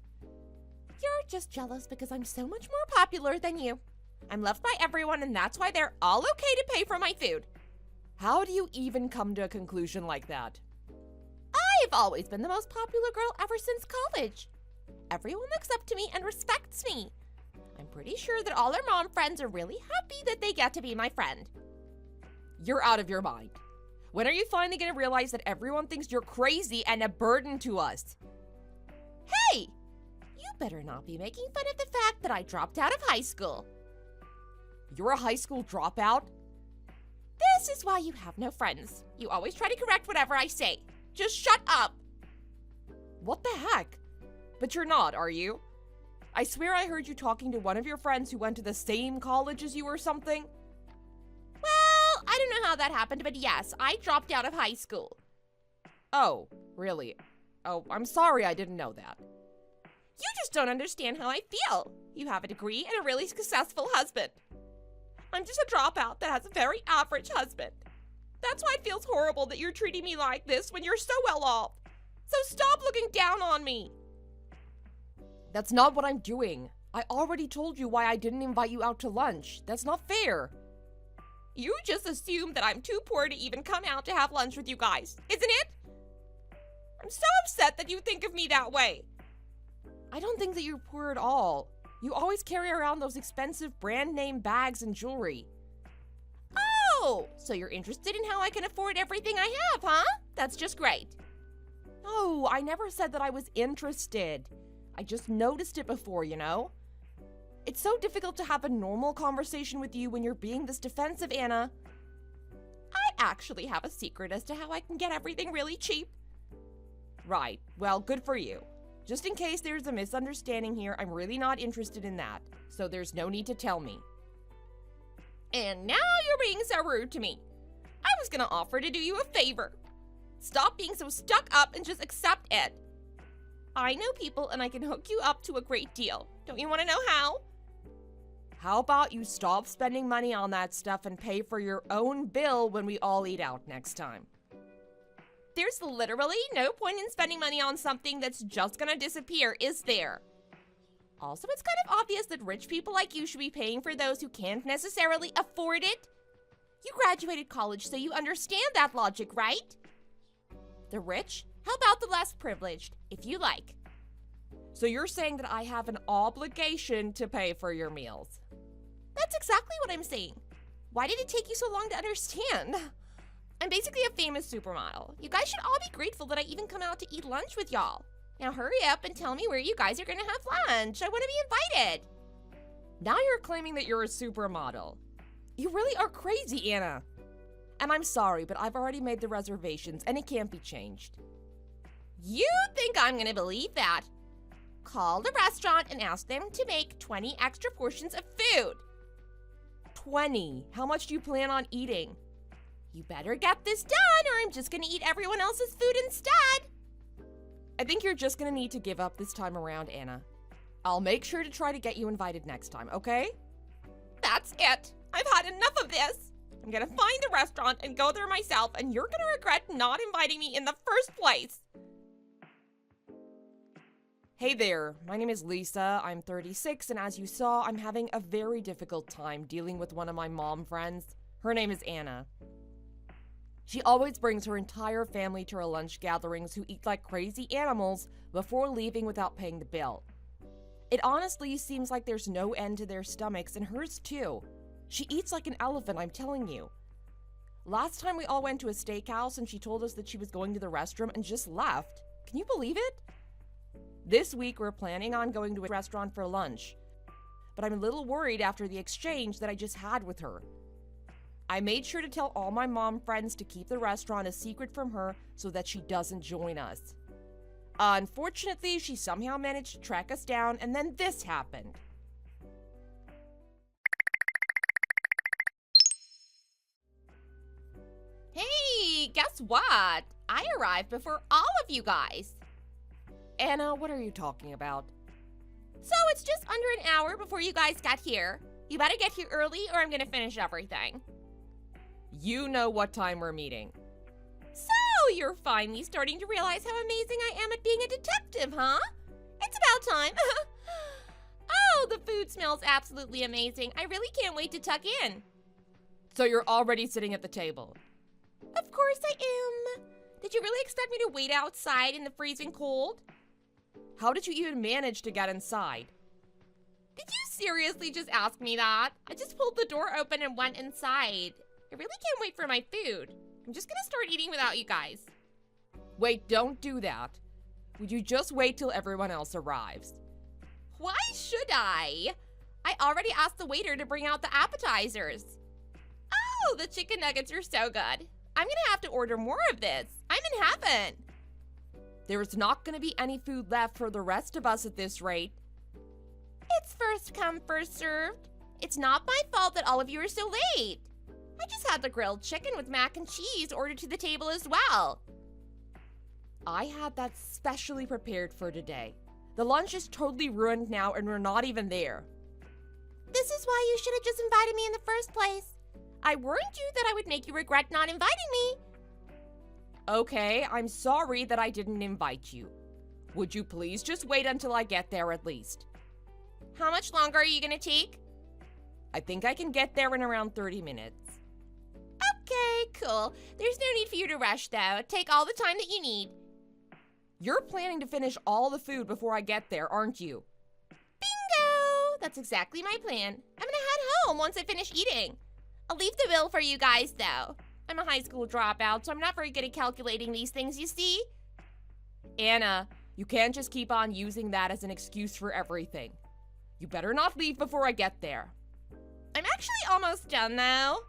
You're just jealous because I'm so much more popular than you. I'm loved by everyone, and that's why they're all okay to pay for my food. How do you even come to a conclusion like that? I've always been the most popular girl ever since college. Everyone looks up to me and respects me. I'm pretty sure that all our mom friends are really happy that they get to be my friend. You're out of your mind. When are you finally going to realize that everyone thinks you're crazy and a burden to us? Hey! You better not be making fun of the fact that I dropped out of high school. You're a high school dropout? This is why you have no friends. You always try to correct whatever I say. Just shut up! What the heck? But you're not, are you? I swear I heard you talking to one of your friends who went to the same college as you or something. Well, I don't know how that happened, but yes, I dropped out of high school. Oh, really? Oh, I'm sorry I didn't know that. You just don't understand how I feel. You have a degree and a really successful husband. I'm just a dropout that has a very average husband. That's why it feels horrible that you're treating me like this when you're so well off. So stop looking down on me. That's not what I'm doing. I already told you why I didn't invite you out to lunch. That's not fair. You just assume that I'm too poor to even come out to have lunch with you guys, isn't it? I'm so upset that you think of me that way. I don't think that you're poor at all. You always carry around those expensive brand name bags and jewelry. Oh, so you're interested in how I can afford everything I have, huh? That's just great. No, I never said that I was interested. I just noticed it before, you know? It's so difficult to have a normal conversation with you when you're being this defensive, Anna. I actually have a secret as to how I can get everything really cheap. Right, well, good for you. Just in case there's a misunderstanding here, I'm really not interested in that, so there's no need to tell me. And now you're being so rude to me. I was gonna offer to do you a favor. Stop being so stuck up and just accept it. I know people and I can hook you up to a great deal. Don't you want to know how? How about you stop spending money on that stuff and pay for your own bill when we all eat out next time? There's literally no point in spending money on something that's just gonna disappear, is there? Also, it's kind of obvious that rich people like you should be paying for those who can't necessarily afford it. You graduated college, so you understand that logic, right? The rich? How about the less privileged, if you like? So you're saying that I have an obligation to pay for your meals? That's exactly what I'm saying. Why did it take you so long to understand? I'm basically a famous supermodel. You guys should all be grateful that I even come out to eat lunch with y'all. Now hurry up and tell me where you guys are gonna have lunch. I wanna be invited. Now you're claiming that you're a supermodel. You really are crazy, Anna. And I'm sorry, but I've already made the reservations and it can't be changed. You think I'm gonna believe that? Call the restaurant and ask them to make 20 extra portions of food. 20? How much do you plan on eating? You better get this done or I'm just gonna eat everyone else's food instead. I think you're just gonna need to give up this time around, Anna. I'll make sure to try to get you invited next time, okay? That's it. I've had enough of this. I'm gonna find a restaurant and go there myself, and you're gonna regret not inviting me in the first place. Hey there, my name is Lisa, I'm 36, and as you saw, I'm having a very difficult time dealing with one of my mom friends. Her name is Anna. She always brings her entire family to our lunch gatherings who eat like crazy animals before leaving without paying the bill. It honestly seems like there's no end to their stomachs, and hers too. She eats like an elephant, I'm telling you. Last time we all went to a steakhouse and she told us that she was going to the restroom and just left. Can you believe it? This week we're planning on going to a restaurant for lunch, but I'm a little worried after the exchange that I just had with her. I made sure to tell all my mom friends to keep the restaurant a secret from her so that she doesn't join us. Unfortunately, she somehow managed to track us down, and then this happened. Hey, guess what? I arrived before all of you guys. Anna, what are you talking about? So it's just under an hour before you guys got here. You better get here early or I'm gonna finish everything. You know what time we're meeting. So you're finally starting to realize how amazing I am at being a detective, huh? It's about time. Oh, the food smells absolutely amazing. I really can't wait to tuck in. So you're already sitting at the table? Of course I am. Did you really expect me to wait outside in the freezing cold? How did you even manage to get inside? Did you seriously just ask me that? I just pulled the door open and went inside. I really can't wait for my food. I'm just gonna start eating without you guys. Wait, don't do that. Would you just wait till everyone else arrives? Why should I? I already asked the waiter to bring out the appetizers. Oh, the chicken nuggets are so good. I'm gonna have to order more of this. I'm in heaven. There's not gonna be any food left for the rest of us at this rate. It's first come, first served. It's not my fault that all of you are so late. I just had the grilled chicken with mac and cheese ordered to the table as well. I had that specially prepared for today. The lunch is totally ruined now and we're not even there. This is why you should have just invited me in the first place. I warned you that I would make you regret not inviting me. Okay, I'm sorry that I didn't invite you. Would you please just wait until I get there at least? How much longer are you gonna take? I think I can get there in around 30 minutes. Okay, cool. There's no need for you to rush though. Take all the time that you need. You're planning to finish all the food before I get there, aren't you? Bingo! That's exactly my plan. I'm gonna head home once I finish eating. I'll leave the bill for you guys though. I'm a high school dropout, so I'm not very good at calculating these things, you see? Anna, you can't just keep on using that as an excuse for everything. You better not leave before I get there. I'm actually almost done though.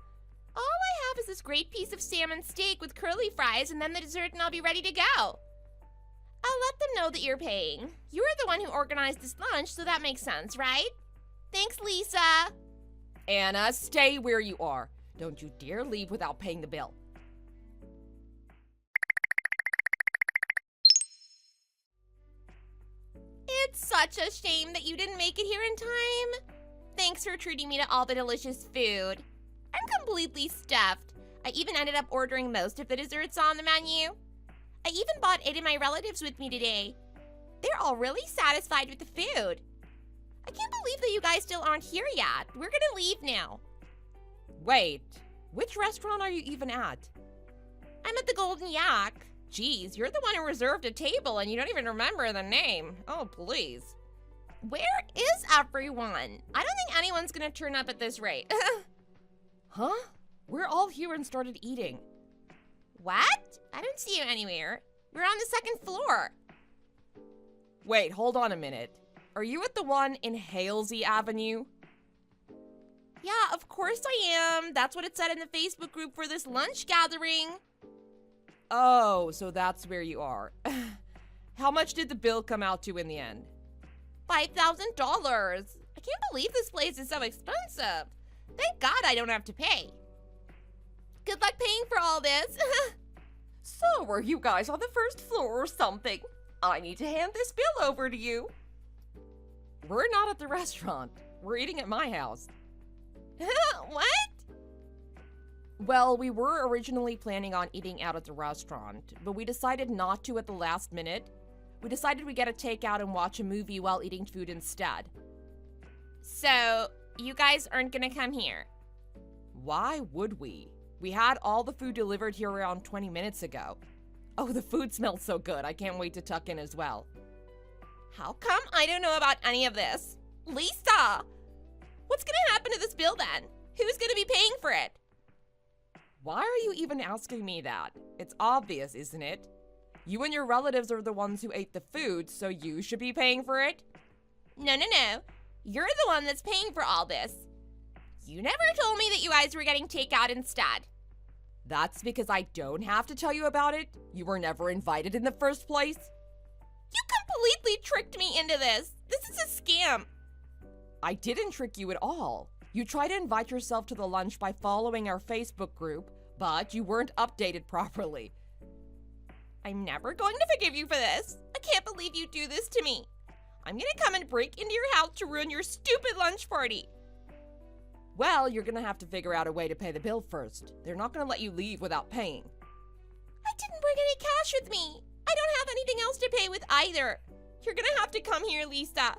All I have is this great piece of salmon steak with curly fries and then the dessert and I'll be ready to go. I'll let them know that you're paying. You were the one who organized this lunch, so that makes sense, right? Thanks, Lisa. Anna, stay where you are. Don't you dare leave without paying the bill. It's such a shame that you didn't make it here in time. Thanks for treating me to all the delicious food. I'm completely stuffed. I even ended up ordering most of the desserts on the menu. I even brought 8 of my relatives with me today. They're all really satisfied with the food. I can't believe that you guys still aren't here yet. We're gonna leave now. Wait, which restaurant are you even at? I'm at the Golden Yak. Geez, you're the one who reserved a table and you don't even remember the name. Oh, please. Where is everyone? I don't think anyone's gonna turn up at this rate. Huh? We're all here and started eating. What? I don't see you anywhere. We're on the second floor. Wait, hold on a minute. Are you at the one in Halsey Avenue? Yeah, of course I am. That's what it said in the Facebook group for this lunch gathering. Oh, so that's where you are. How much did the bill come out to in the end? $5,000. I can't believe this place is so expensive. Thank God I don't have to pay. Good luck paying for all this. So, are you guys on the first floor or something? I need to hand this bill over to you. We're not at the restaurant. We're eating at my house. What? Well, we were originally planning on eating out at the restaurant, but we decided not to at the last minute. We decided we'd get a takeout and watch a movie while eating food instead. So, you guys aren't gonna come here? Why would we? We had all the food delivered here around 20 minutes ago. Oh, the food smells so good. I can't wait to tuck in as well. How come I don't know about any of this? Lisa! What's gonna happen to this bill then? Who's gonna be paying for it? Why are you even asking me that? It's obvious, isn't it? You and your relatives are the ones who ate the food, so you should be paying for it? No. You're the one that's paying for all this. You never told me that you guys were getting takeout instead. That's because I don't have to tell you about it. You were never invited in the first place. You completely tricked me into this. This is a scam. I didn't trick you at all. You tried to invite yourself to the lunch by following our Facebook group, but you weren't updated properly. I'm never going to forgive you for this. I can't believe you do this to me. I'm gonna come and break into your house to ruin your stupid lunch party. Well, you're gonna have to figure out a way to pay the bill first. They're not gonna let you leave without paying. I didn't bring any cash with me. I don't have anything else to pay with either. You're gonna have to come here, Lisa.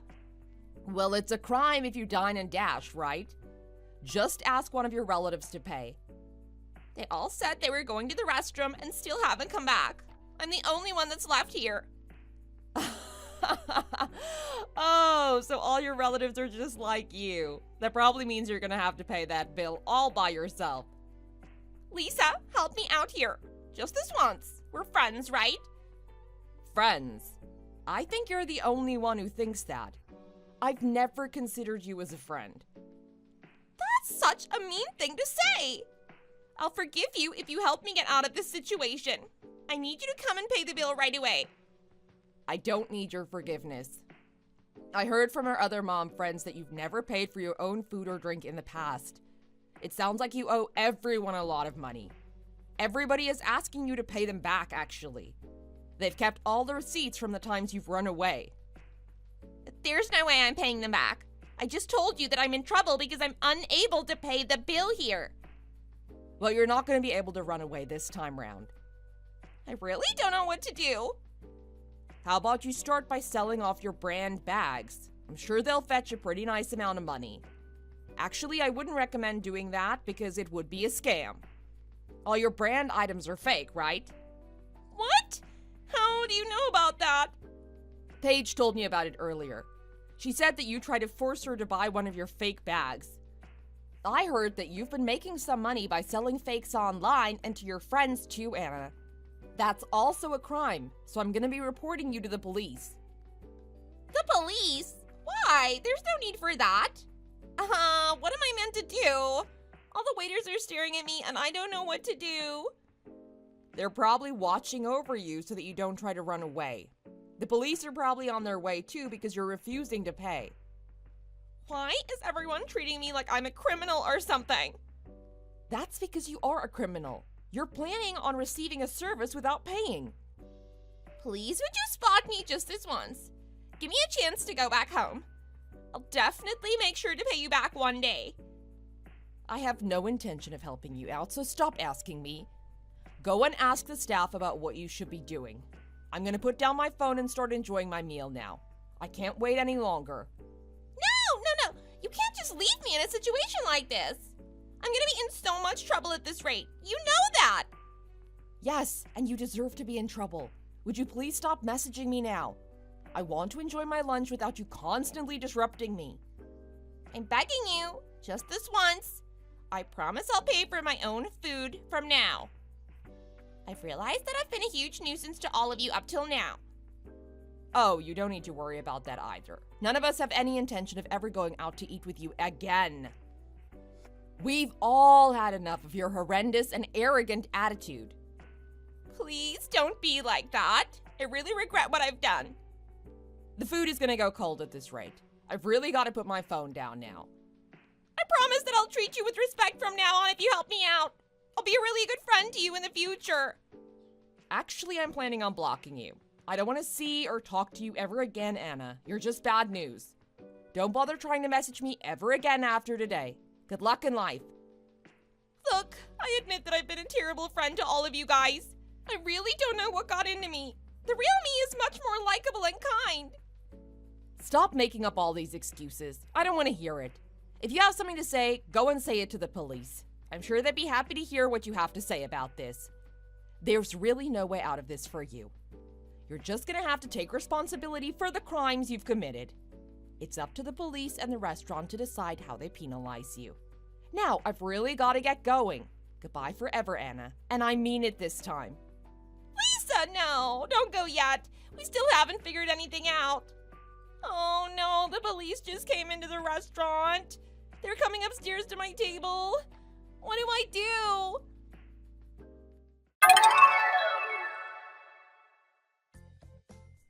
Well, it's a crime if you dine and dash, right? Just ask one of your relatives to pay. They all said they were going to the restroom and still haven't come back. I'm the only one that's left here. Oh, so all your relatives are just like you. That probably means you're gonna have to pay that bill all by yourself. Lisa, help me out here. Just this once. We're friends, right? Friends? I think you're the only one who thinks that. I've never considered you as a friend. That's such a mean thing to say. I'll forgive you if you help me get out of this situation. I need you to come and pay the bill right away. I don't need your forgiveness. I heard from our other mom friends that you've never paid for your own food or drink in the past. It sounds like you owe everyone a lot of money. Everybody is asking you to pay them back, actually. They've kept all the receipts from the times you've run away. There's no way I'm paying them back. I just told you that I'm in trouble because I'm unable to pay the bill here. Well, you're not going to be able to run away this time round. I really don't know what to do. How about you start by selling off your brand bags? I'm sure they'll fetch a pretty nice amount of money. Actually, I wouldn't recommend doing that because it would be a scam. All your brand items are fake, right? What? How do you know about that? Paige told me about it earlier. She said that you tried to force her to buy one of your fake bags. I heard that you've been making some money by selling fakes online and to your friends too, Anna. That's also a crime, so I'm gonna be reporting you to the police. The police? Why? There's no need for that. What am I meant to do? All the waiters are staring at me and I don't know what to do. They're probably watching over you so that you don't try to run away. The police are probably on their way too because you're refusing to pay. Why is everyone treating me like I'm a criminal or something? That's because you are a criminal. You're planning on receiving a service without paying. Please, would you spot me just this once? Give me a chance to go back home. I'll definitely make sure to pay you back one day. I have no intention of helping you out, so stop asking me. Go and ask the staff about what you should be doing. I'm gonna put down my phone and start enjoying my meal now. I can't wait any longer. No. You can't just leave me in a situation like this. I'm gonna be in so much trouble at this rate. You know that. Yes, and you deserve to be in trouble. Would you please stop messaging me now? I want to enjoy my lunch without you constantly disrupting me. I'm begging you, just this once. I promise I'll pay for my own food from now. I've realized that I've been a huge nuisance to all of you up till now. Oh, you don't need to worry about that either. None of us have any intention of ever going out to eat with you again. We've all had enough of your horrendous and arrogant attitude. Please don't be like that. I really regret what I've done. The food is gonna go cold at this rate. I've really got to put my phone down now. I promise that I'll treat you with respect from now on if you help me out. I'll be a really good friend to you in the future. Actually, I'm planning on blocking you. I don't want to see or talk to you ever again, Anna. You're just bad news. Don't bother trying to message me ever again after today. Good luck in life. Look, I admit that I've been a terrible friend to all of you guys. I really don't know what got into me. The real me is much more likable and kind. Stop making up all these excuses. I don't want to hear it. If you have something to say, go and say it to the police. I'm sure they'd be happy to hear what you have to say about this. There's really no way out of this for you. You're just gonna have to take responsibility for the crimes you've committed. It's up to the police and the restaurant to decide how they penalize you. Now, I've really gotta get going. Goodbye forever, Anna. And I mean it this time. Lisa, no, don't go yet. We still haven't figured anything out. Oh no, the police just came into the restaurant. They're coming upstairs to my table. What do I do?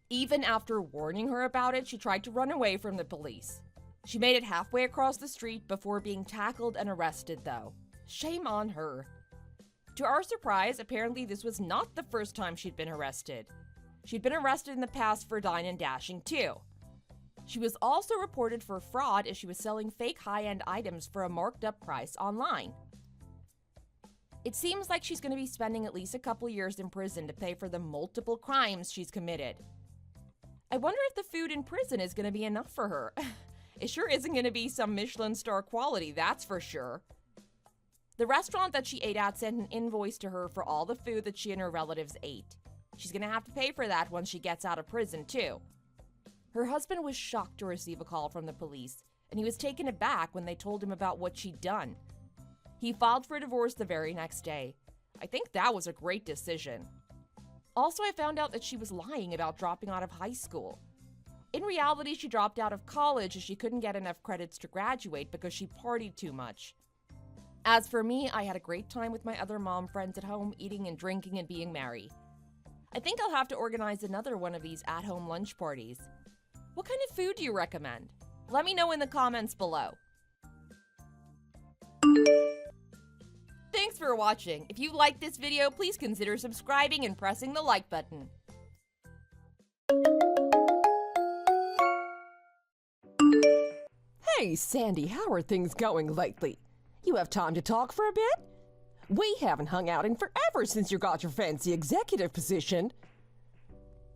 Even after warning her about it, she tried to run away from the police. She made it halfway across the street before being tackled and arrested, though. Shame on her. To our surprise, apparently this was not the first time she'd been arrested. She'd been arrested in the past for dine and dashing, too. She was also reported for fraud as she was selling fake high-end items for a marked-up price online. It seems like she's going to be spending at least a couple years in prison to pay for the multiple crimes she's committed. I wonder if the food in prison is going to be enough for her. It sure isn't going to be some Michelin star quality, that's for sure. The restaurant that she ate at sent an invoice to her for all the food that she and her relatives ate. She's going to have to pay for that once she gets out of prison, too. Her husband was shocked to receive a call from the police, and he was taken aback when they told him about what she'd done. He filed for divorce the very next day. I think that was a great decision. Also, I found out that she was lying about dropping out of high school. In reality, she dropped out of college as she couldn't get enough credits to graduate because she partied too much. As for me, I had a great time with my other mom friends at home, eating and drinking and being merry. I think I'll have to organize another one of these at-home lunch parties. What kind of food do you recommend? Let me know in the comments below. Thanks for watching. If you liked this video, please consider subscribing and pressing the like button. Hey, Sandy, how are things going lately? You have time to talk for a bit? We haven't hung out in forever since you got your fancy executive position.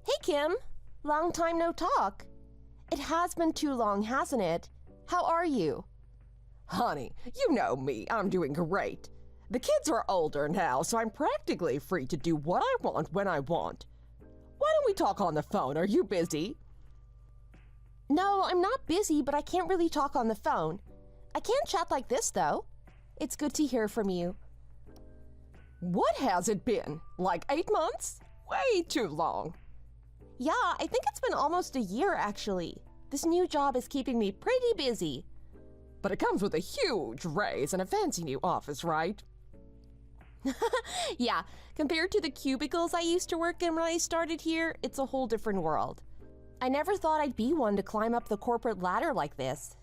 Hey, Kim. Long time no talk. It has been too long, hasn't it? How are you? Honey, you know me. I'm doing great. The kids are older now, so I'm practically free to do what I want when I want. Why don't we talk on the phone? Are you busy? No, I'm not busy, but I can't really talk on the phone. I can chat like this, though. It's good to hear from you. What has it been? Like 8 months? Way too long. Yeah, I think it's been almost a year, actually. This new job is keeping me pretty busy. But it comes with a huge raise and a fancy new office, right? Yeah, compared to the cubicles I used to work in when I started here, it's a whole different world. I never thought I'd be one to climb up the corporate ladder like this.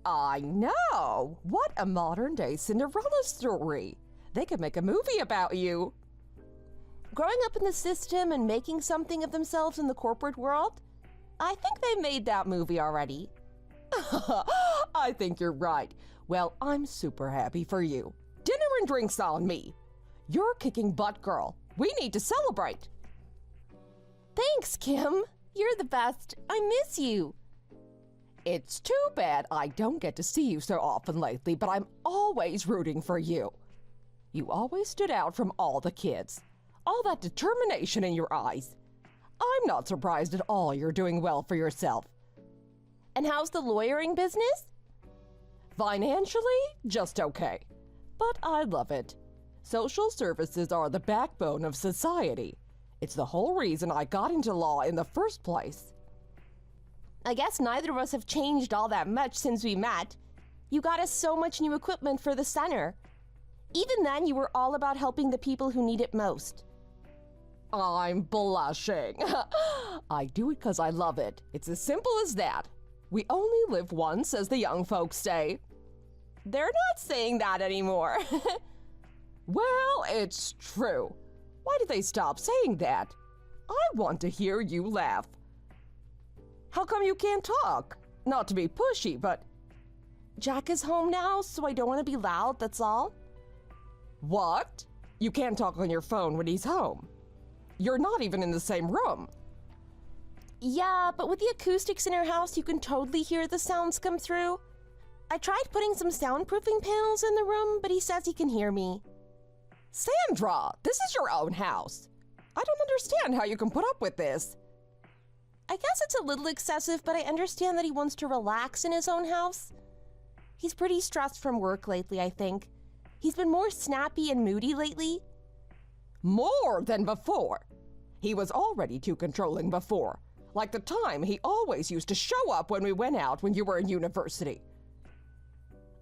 I know! What a modern-day Cinderella story! They could make a movie about you. Growing up in the system and making something of themselves in the corporate world, I think they made that movie already. I think you're right. Well, I'm super happy for you. Dinner and drinks on me. You're kicking butt, girl. We need to celebrate. Thanks, Kim. You're the best. I miss you. It's too bad I don't get to see you so often lately, but I'm always rooting for you. You always stood out from all the kids. All that determination in your eyes. I'm not surprised at all you're doing well for yourself. And how's the lawyering business? Financially, just okay. But I love it. Social services are the backbone of society. It's the whole reason I got into law in the first place. I guess neither of us have changed all that much since we met. You got us so much new equipment for the center. Even then, you were all about helping the people who need it most. I'm blushing. I do it because I love it. It's as simple as that. We only live once, as the young folks say. They're not saying that anymore. Well, it's true. Why did they stop saying that? I want to hear you laugh. How come you can't talk? Not to be pushy, but... Jack is home now, so I don't want to be loud, that's all. What? You can't talk on your phone when he's home. You're not even in the same room. Yeah, but with the acoustics in our house, you can totally hear the sounds come through. I tried putting some soundproofing panels in the room, but he says he can hear me. Sandra, this is your own house. I don't understand how you can put up with this. I guess it's a little excessive, but I understand that he wants to relax in his own house. He's pretty stressed from work lately, I think. He's been more snappy and moody lately. More than before. He was already too controlling before. Like the time he always used to show up when we went out when you were in university.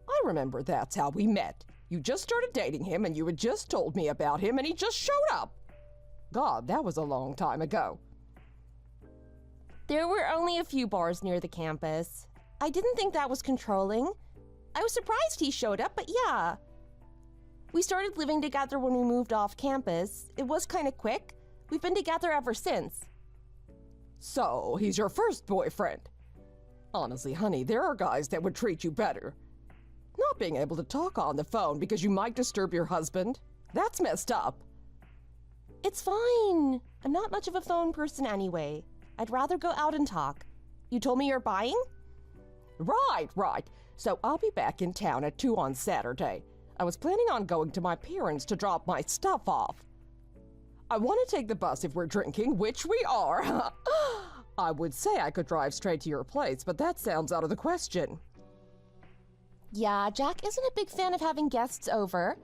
I remember that's how we met. You just started dating him and you had just told me about him and he just showed up. God, that was a long time ago. There were only a few bars near the campus. I didn't think that was controlling. I was surprised he showed up, but yeah. We started living together when we moved off campus. It was kind of quick. We've been together ever since. So, he's your first boyfriend. Honestly, honey, there are guys that would treat you better. Not being able to talk on the phone because you might disturb your husband, that's messed up. It's fine. I'm not much of a phone person anyway. I'd rather go out and talk. You told me you're buying? Right. So I'll be back in town at 2 on Saturday. I was planning on going to my parents' to drop my stuff off. I want to take the bus if we're drinking, which we are. I would say I could drive straight to your place, but that sounds out of the question. Yeah, Jack isn't a big fan of having guests over.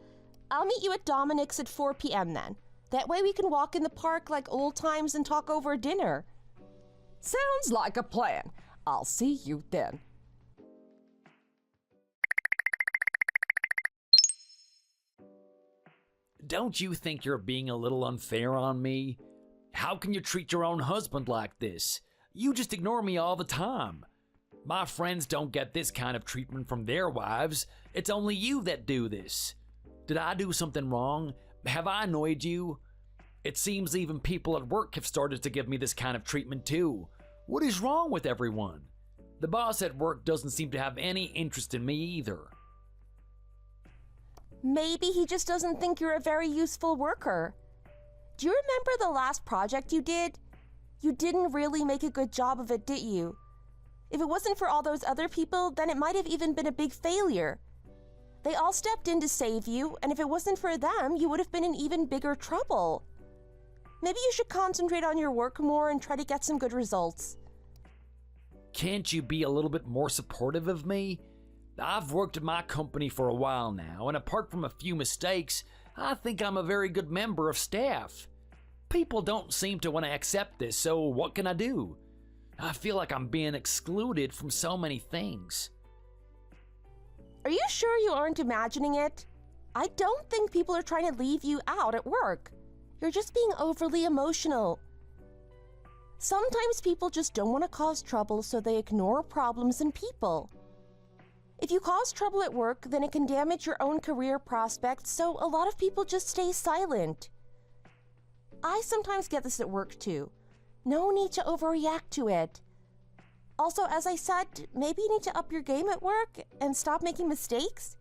I'll meet you at Dominic's at 4 p.m. then. That way we can walk in the park like old times and talk over dinner. Sounds like a plan. I'll see you then. Don't you think you're being a little unfair on me? How can you treat your own husband like this? You just ignore me all the time. My friends don't get this kind of treatment from their wives. It's only you that do this. Did I do something wrong? Have I annoyed you? It seems even people at work have started to give me this kind of treatment too. What is wrong with everyone? The boss at work doesn't seem to have any interest in me either. Maybe he just doesn't think you're a very useful worker. Do you remember the last project you did? You didn't really make a good job of it, did you? If it wasn't for all those other people, then it might have even been a big failure. They all stepped in to save you, and if it wasn't for them, you would have been in even bigger trouble. Maybe you should concentrate on your work more and try to get some good results. Can't you be a little bit more supportive of me? I've worked at my company for a while now, and apart from a few mistakes, I think I'm a very good member of staff. People don't seem to want to accept this, so what can I do? I feel like I'm being excluded from so many things. Are you sure you aren't imagining it? I don't think people are trying to leave you out at work. You're just being overly emotional. Sometimes people just don't want to cause trouble, so they ignore problems and people. If you cause trouble at work, then it can damage your own career prospects, so a lot of people just stay silent. I sometimes get this at work too. No need to overreact to it. Also, as I said, maybe you need to up your game at work and stop making mistakes.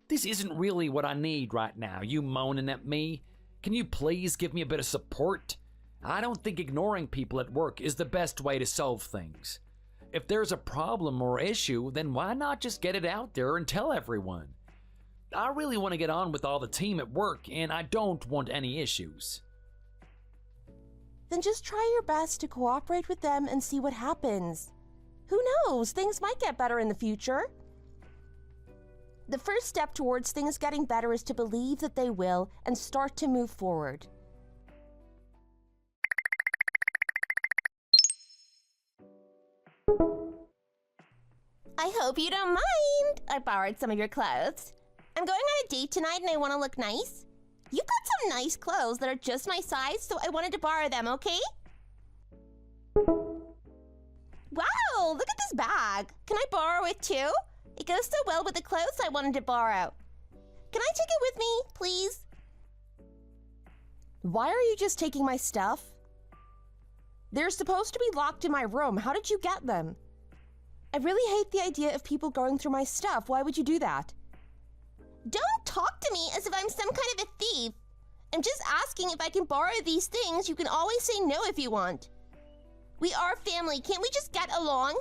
This isn't really what I need right now, you moaning at me. Can you please give me a bit of support? I don't think ignoring people at work is the best way to solve things. If there's a problem or issue, then why not just get it out there and tell everyone? I really want to get on with all the team at work, and I don't want any issues. Then just try your best to cooperate with them and see what happens. Who knows? Things might get better in the future. The first step towards things getting better is to believe that they will and start to move forward. I hope you don't mind. I borrowed some of your clothes. I'm going on a date tonight and I want to look nice. You've got some nice clothes that are just my size, so I wanted to borrow them, okay? Wow, look at this bag. Can I borrow it too? It goes so well with the clothes I wanted to borrow. Can I take it with me, please? Why are you just taking my stuff? They're supposed to be locked in my room. How did you get them? I really hate the idea of people going through my stuff. Why would you do that? Don't talk to me as if I'm some kind of a thief. I'm just asking if I can borrow these things. You can always say no if you want. We are family. Can't we just get along?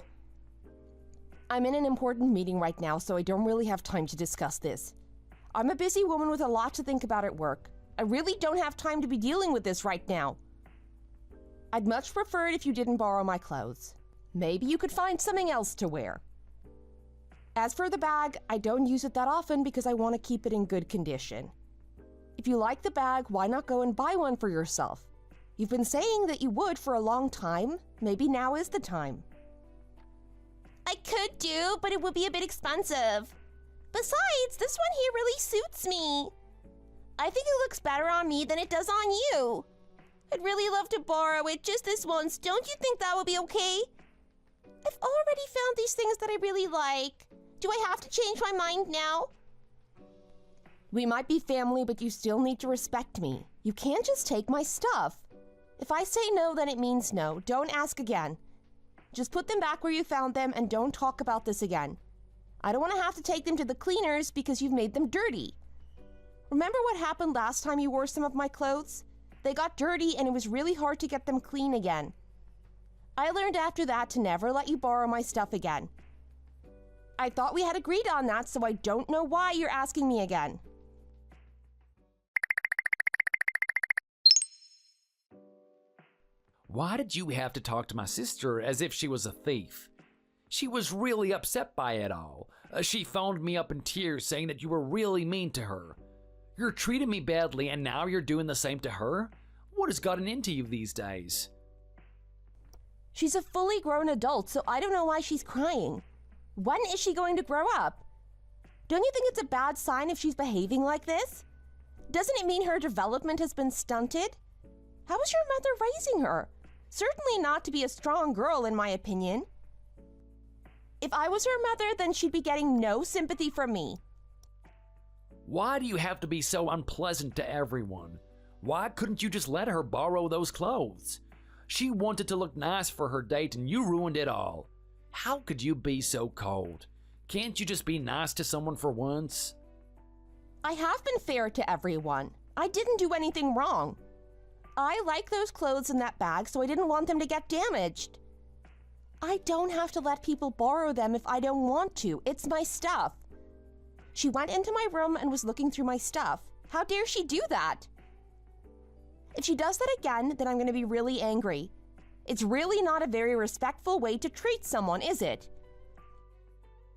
I'm in an important meeting right now, so I don't really have time to discuss this. I'm a busy woman with a lot to think about at work. I really don't have time to be dealing with this right now. I'd much prefer it if you didn't borrow my clothes. Maybe you could find something else to wear. As for the bag, I don't use it that often because I want to keep it in good condition. If you like the bag, why not go and buy one for yourself? You've been saying that you would for a long time. Maybe now is the time. I could do, but it would be a bit expensive. Besides, this one here really suits me. I think it looks better on me than it does on you. I'd really love to borrow it just this once. Don't you think that would be okay? I've already found these things that I really like. Do I have to change my mind now? We might be family, but you still need to respect me. You can't just take my stuff. If I say no, then it means no. Don't ask again. Just put them back where you found them and don't talk about this again. I don't want to have to take them to the cleaners because you've made them dirty. Remember what happened last time you wore some of my clothes? They got dirty and it was really hard to get them clean again. I learned after that to never let you borrow my stuff again. I thought we had agreed on that, so I don't know why you're asking me again. Why did you have to talk to my sister as if she was a thief? She was really upset by it all. She phoned me up in tears saying that you were really mean to her. You're treating me badly and now you're doing the same to her? What has gotten into you these days? She's a fully grown adult, so I don't know why she's crying. When is she going to grow up? Don't you think it's a bad sign if she's behaving like this? Doesn't it mean her development has been stunted? How was your mother raising her? Certainly not to be a strong girl, in my opinion. If I was her mother, then she'd be getting no sympathy from me. Why do you have to be so unpleasant to everyone? Why couldn't you just let her borrow those clothes? She wanted to look nice for her date and you ruined it all. How could you be so cold? Can't you just be nice to someone for once? I have been fair to everyone. I didn't do anything wrong. I like those clothes in that bag, so I didn't want them to get damaged. I don't have to let people borrow them if I don't want to. It's my stuff. She went into my room and was looking through my stuff. How dare she do that? If she does that again, then I'm going to be really angry. It's really not a very respectful way to treat someone, is it?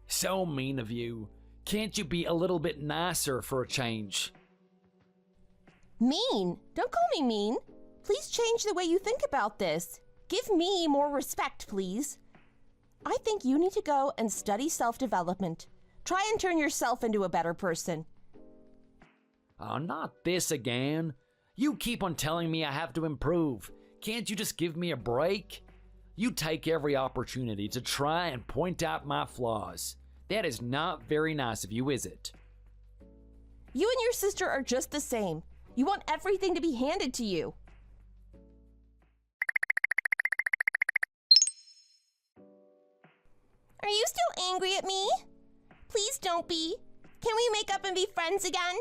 So mean of you. Can't you be a little bit nicer for a change? Mean? Don't call me mean. Please change the way you think about this. Give me more respect, please. I think you need to go and study self-development. Try and turn yourself into a better person. Oh, not this again. You keep on telling me I have to improve. Can't you just give me a break? You take every opportunity to try and point out my flaws. That is not very nice of you, is it? You and your sister are just the same. You want everything to be handed to you. Are you still angry at me? Please don't be. Can we make up and be friends again?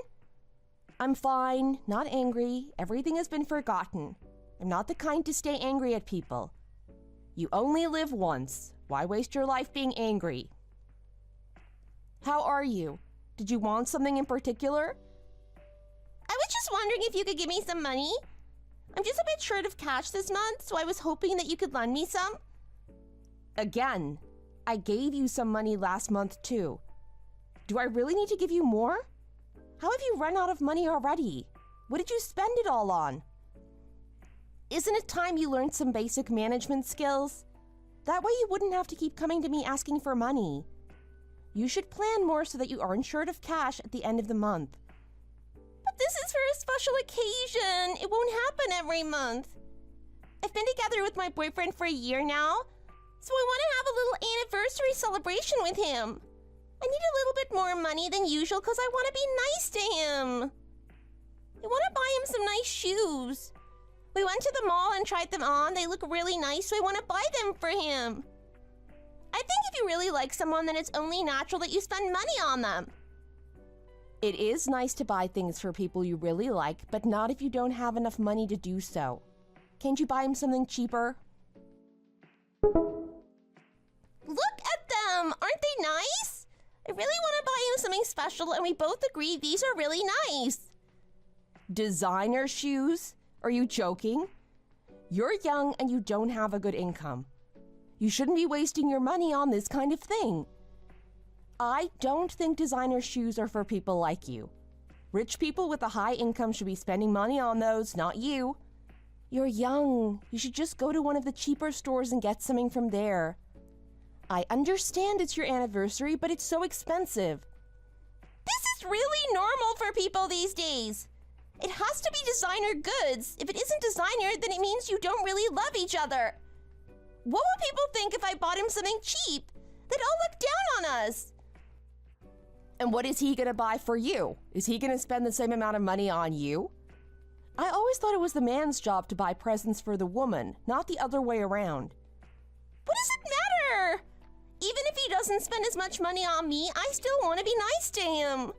I'm fine, not angry. Everything has been forgotten. I'm not the kind to stay angry at people. You only live once. Why waste your life being angry? How are you? Did you want something in particular? I was just wondering if you could give me some money. I'm just a bit short of cash this month, so I was hoping that you could lend me some. Again, I gave you some money last month too. Do I really need to give you more? How have you run out of money already? What did you spend it all on? Isn't it time you learned some basic management skills? That way you wouldn't have to keep coming to me asking for money. You should plan more so that you aren't short of cash at the end of the month. But this is for a special occasion. It won't happen every month. I've been together with my boyfriend for a year now, so I want to have a little anniversary celebration with him. I need a little bit more money than usual because I want to be nice to him. I want to buy him some nice shoes. We went to the mall and tried them on. They look really nice, so I want to buy them for him. I think if you really like someone, then it's only natural that you spend money on them. It is nice to buy things for people you really like, but not if you don't have enough money to do so. Can't you buy him something cheaper? Look at them! Aren't they nice? I really want to buy him something special, and we both agree these are really nice. Designer shoes? Are you joking? You're young and you don't have a good income. You shouldn't be wasting your money on this kind of thing. I don't think designer shoes are for people like you. Rich people with a high income should be spending money on those, not you. You're young. You should just go to one of the cheaper stores and get something from there. I understand it's your anniversary, but it's so expensive. This is really normal for people these days. It has to be designer goods. If it isn't designer, then it means you don't really love each other. What would people think if I bought him something cheap? They'd all look down on us. And what is he gonna buy for you? Is he gonna spend the same amount of money on you? I always thought it was the man's job to buy presents for the woman, not the other way around. What does it matter? Even if he doesn't spend as much money on me, I still want to be nice to him.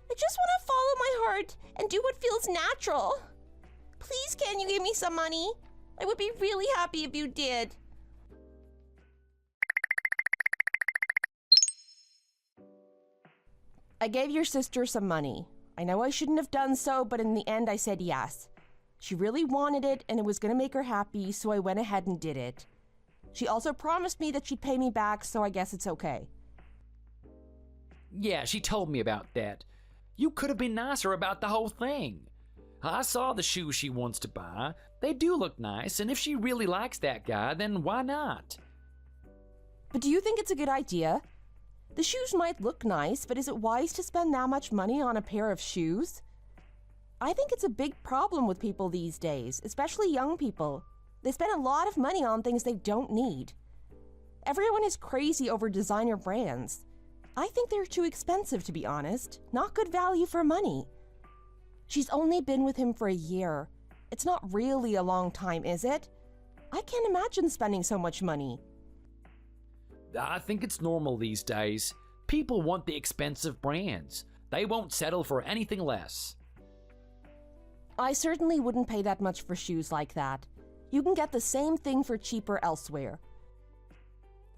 I just want to follow my heart and do what feels natural. Please, can you give me some money? I would be really happy if you did. I gave your sister some money. I know I shouldn't have done so, but in the end I said yes. She really wanted it and it was going to make her happy, so I went ahead and did it. She also promised me that she'd pay me back, so I guess it's okay. Yeah, she told me about that. You could have been nicer about the whole thing. I saw the shoes she wants to buy. They do look nice, and if she really likes that guy, then why not? But do you think it's a good idea? The shoes might look nice, but is it wise to spend that much money on a pair of shoes? I think it's a big problem with people these days, especially young people. They spend a lot of money on things they don't need. Everyone is crazy over designer brands. I think they're too expensive, to be honest. Not good value for money. She's only been with him for a year. It's not really a long time, is it? I can't imagine spending so much money. I think it's normal these days. People want the expensive brands. They won't settle for anything less. I certainly wouldn't pay that much for shoes like that. You can get the same thing for cheaper elsewhere.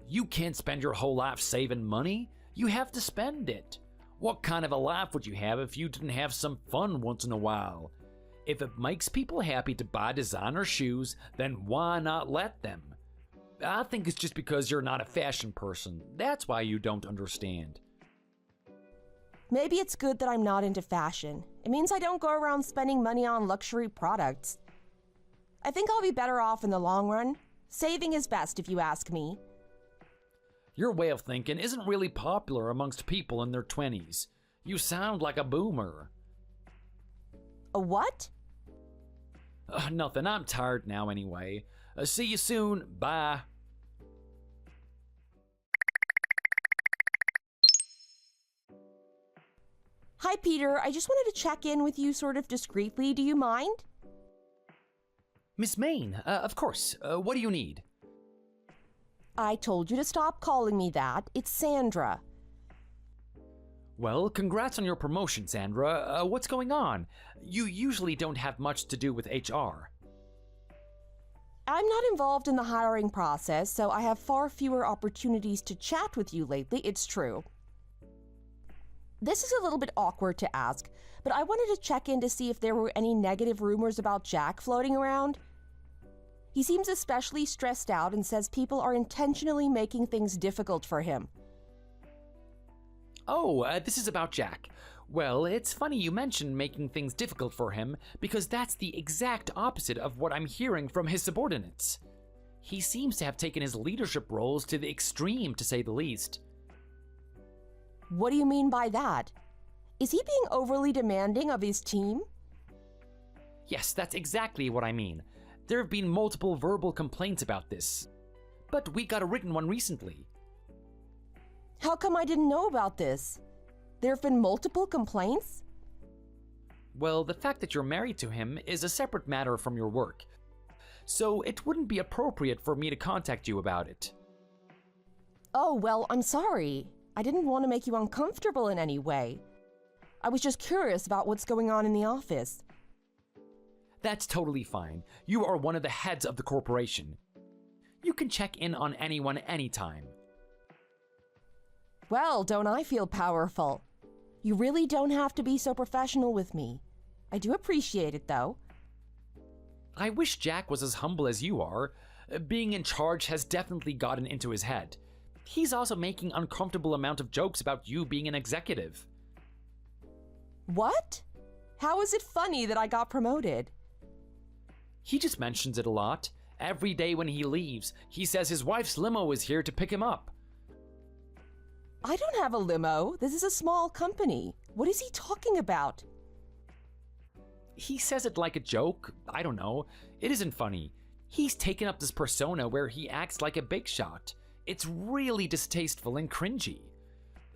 You can't spend your whole life saving money. You have to spend it. What kind of a life would you have if you didn't have some fun once in a while? If it makes people happy to buy designer shoes, then why not let them? I think it's just because you're not a fashion person. That's why you don't understand. Maybe it's good that I'm not into fashion. It means I don't go around spending money on luxury products. I think I'll be better off in the long run. Saving is best, if you ask me. Your way of thinking isn't really popular amongst people in their 20s. You sound like a boomer. A what? Nothing. I'm tired now anyway. See you soon. Bye. Hi, Peter. I just wanted to check in with you sort of discreetly. Do you mind? Miss Main, of course. What do you need? I told you to stop calling me that. It's Sandra. Well, congrats on your promotion, Sandra. What's going on? You usually don't have much to do with HR. I'm not involved in the hiring process, so I have far fewer opportunities to chat with you lately, it's true. This is a little bit awkward to ask, but I wanted to check in to see if there were any negative rumors about Jack floating around. He seems especially stressed out and says people are intentionally making things difficult for him. Oh, this is about Jack. Well, it's funny you mention making things difficult for him, because that's the exact opposite of what I'm hearing from his subordinates. He seems to have taken his leadership roles to the extreme, to say the least. What do you mean by that? Is he being overly demanding of his team? Yes, that's exactly what I mean. There have been multiple verbal complaints about this, but we got a written one recently. How come I didn't know about this? There have been multiple complaints? Well, the fact that you're married to him is a separate matter from your work, so it wouldn't be appropriate for me to contact you about it. Oh, well, I'm sorry. I didn't want to make you uncomfortable in any way. I was just curious about what's going on in the office. That's totally fine. You are one of the heads of the corporation. You can check in on anyone anytime. Well, don't I feel powerful? You really don't have to be so professional with me. I do appreciate it, though. I wish Jack was as humble as you are. Being in charge has definitely gotten into his head. He's also making uncomfortable amount of jokes about you being an executive. What? How is it funny that I got promoted? He just mentions it a lot. Every day when he leaves, he says his wife's limo is here to pick him up. I don't have a limo. This is a small company. What is he talking about? He says it like a joke. I don't know. It isn't funny. He's taken up this persona where he acts like a big shot. It's really distasteful and cringy.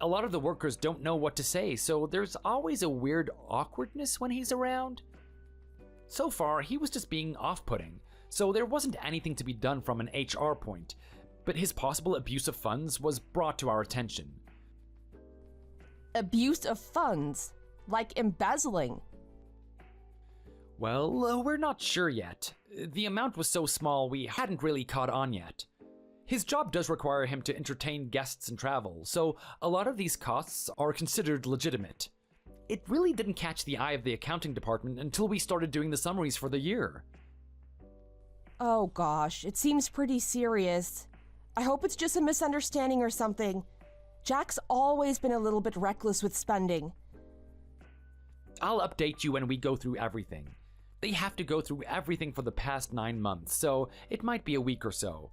A lot of the workers don't know what to say, so there's always a weird awkwardness when he's around. So far, he was just being off-putting, so there wasn't anything to be done from an HR point, but his possible abuse of funds was brought to our attention. Abuse of funds? Like embezzling? Well, we're not sure yet. The amount was so small we hadn't really caught on yet. His job does require him to entertain guests and travel, so a lot of these costs are considered legitimate. It really didn't catch the eye of the accounting department until we started doing the summaries for the year. Oh gosh, it seems pretty serious. I hope it's just a misunderstanding or something. Jack's always been a little bit reckless with spending. I'll update you when we go through everything. They have to go through everything for the past 9 months, so it might be a week or so.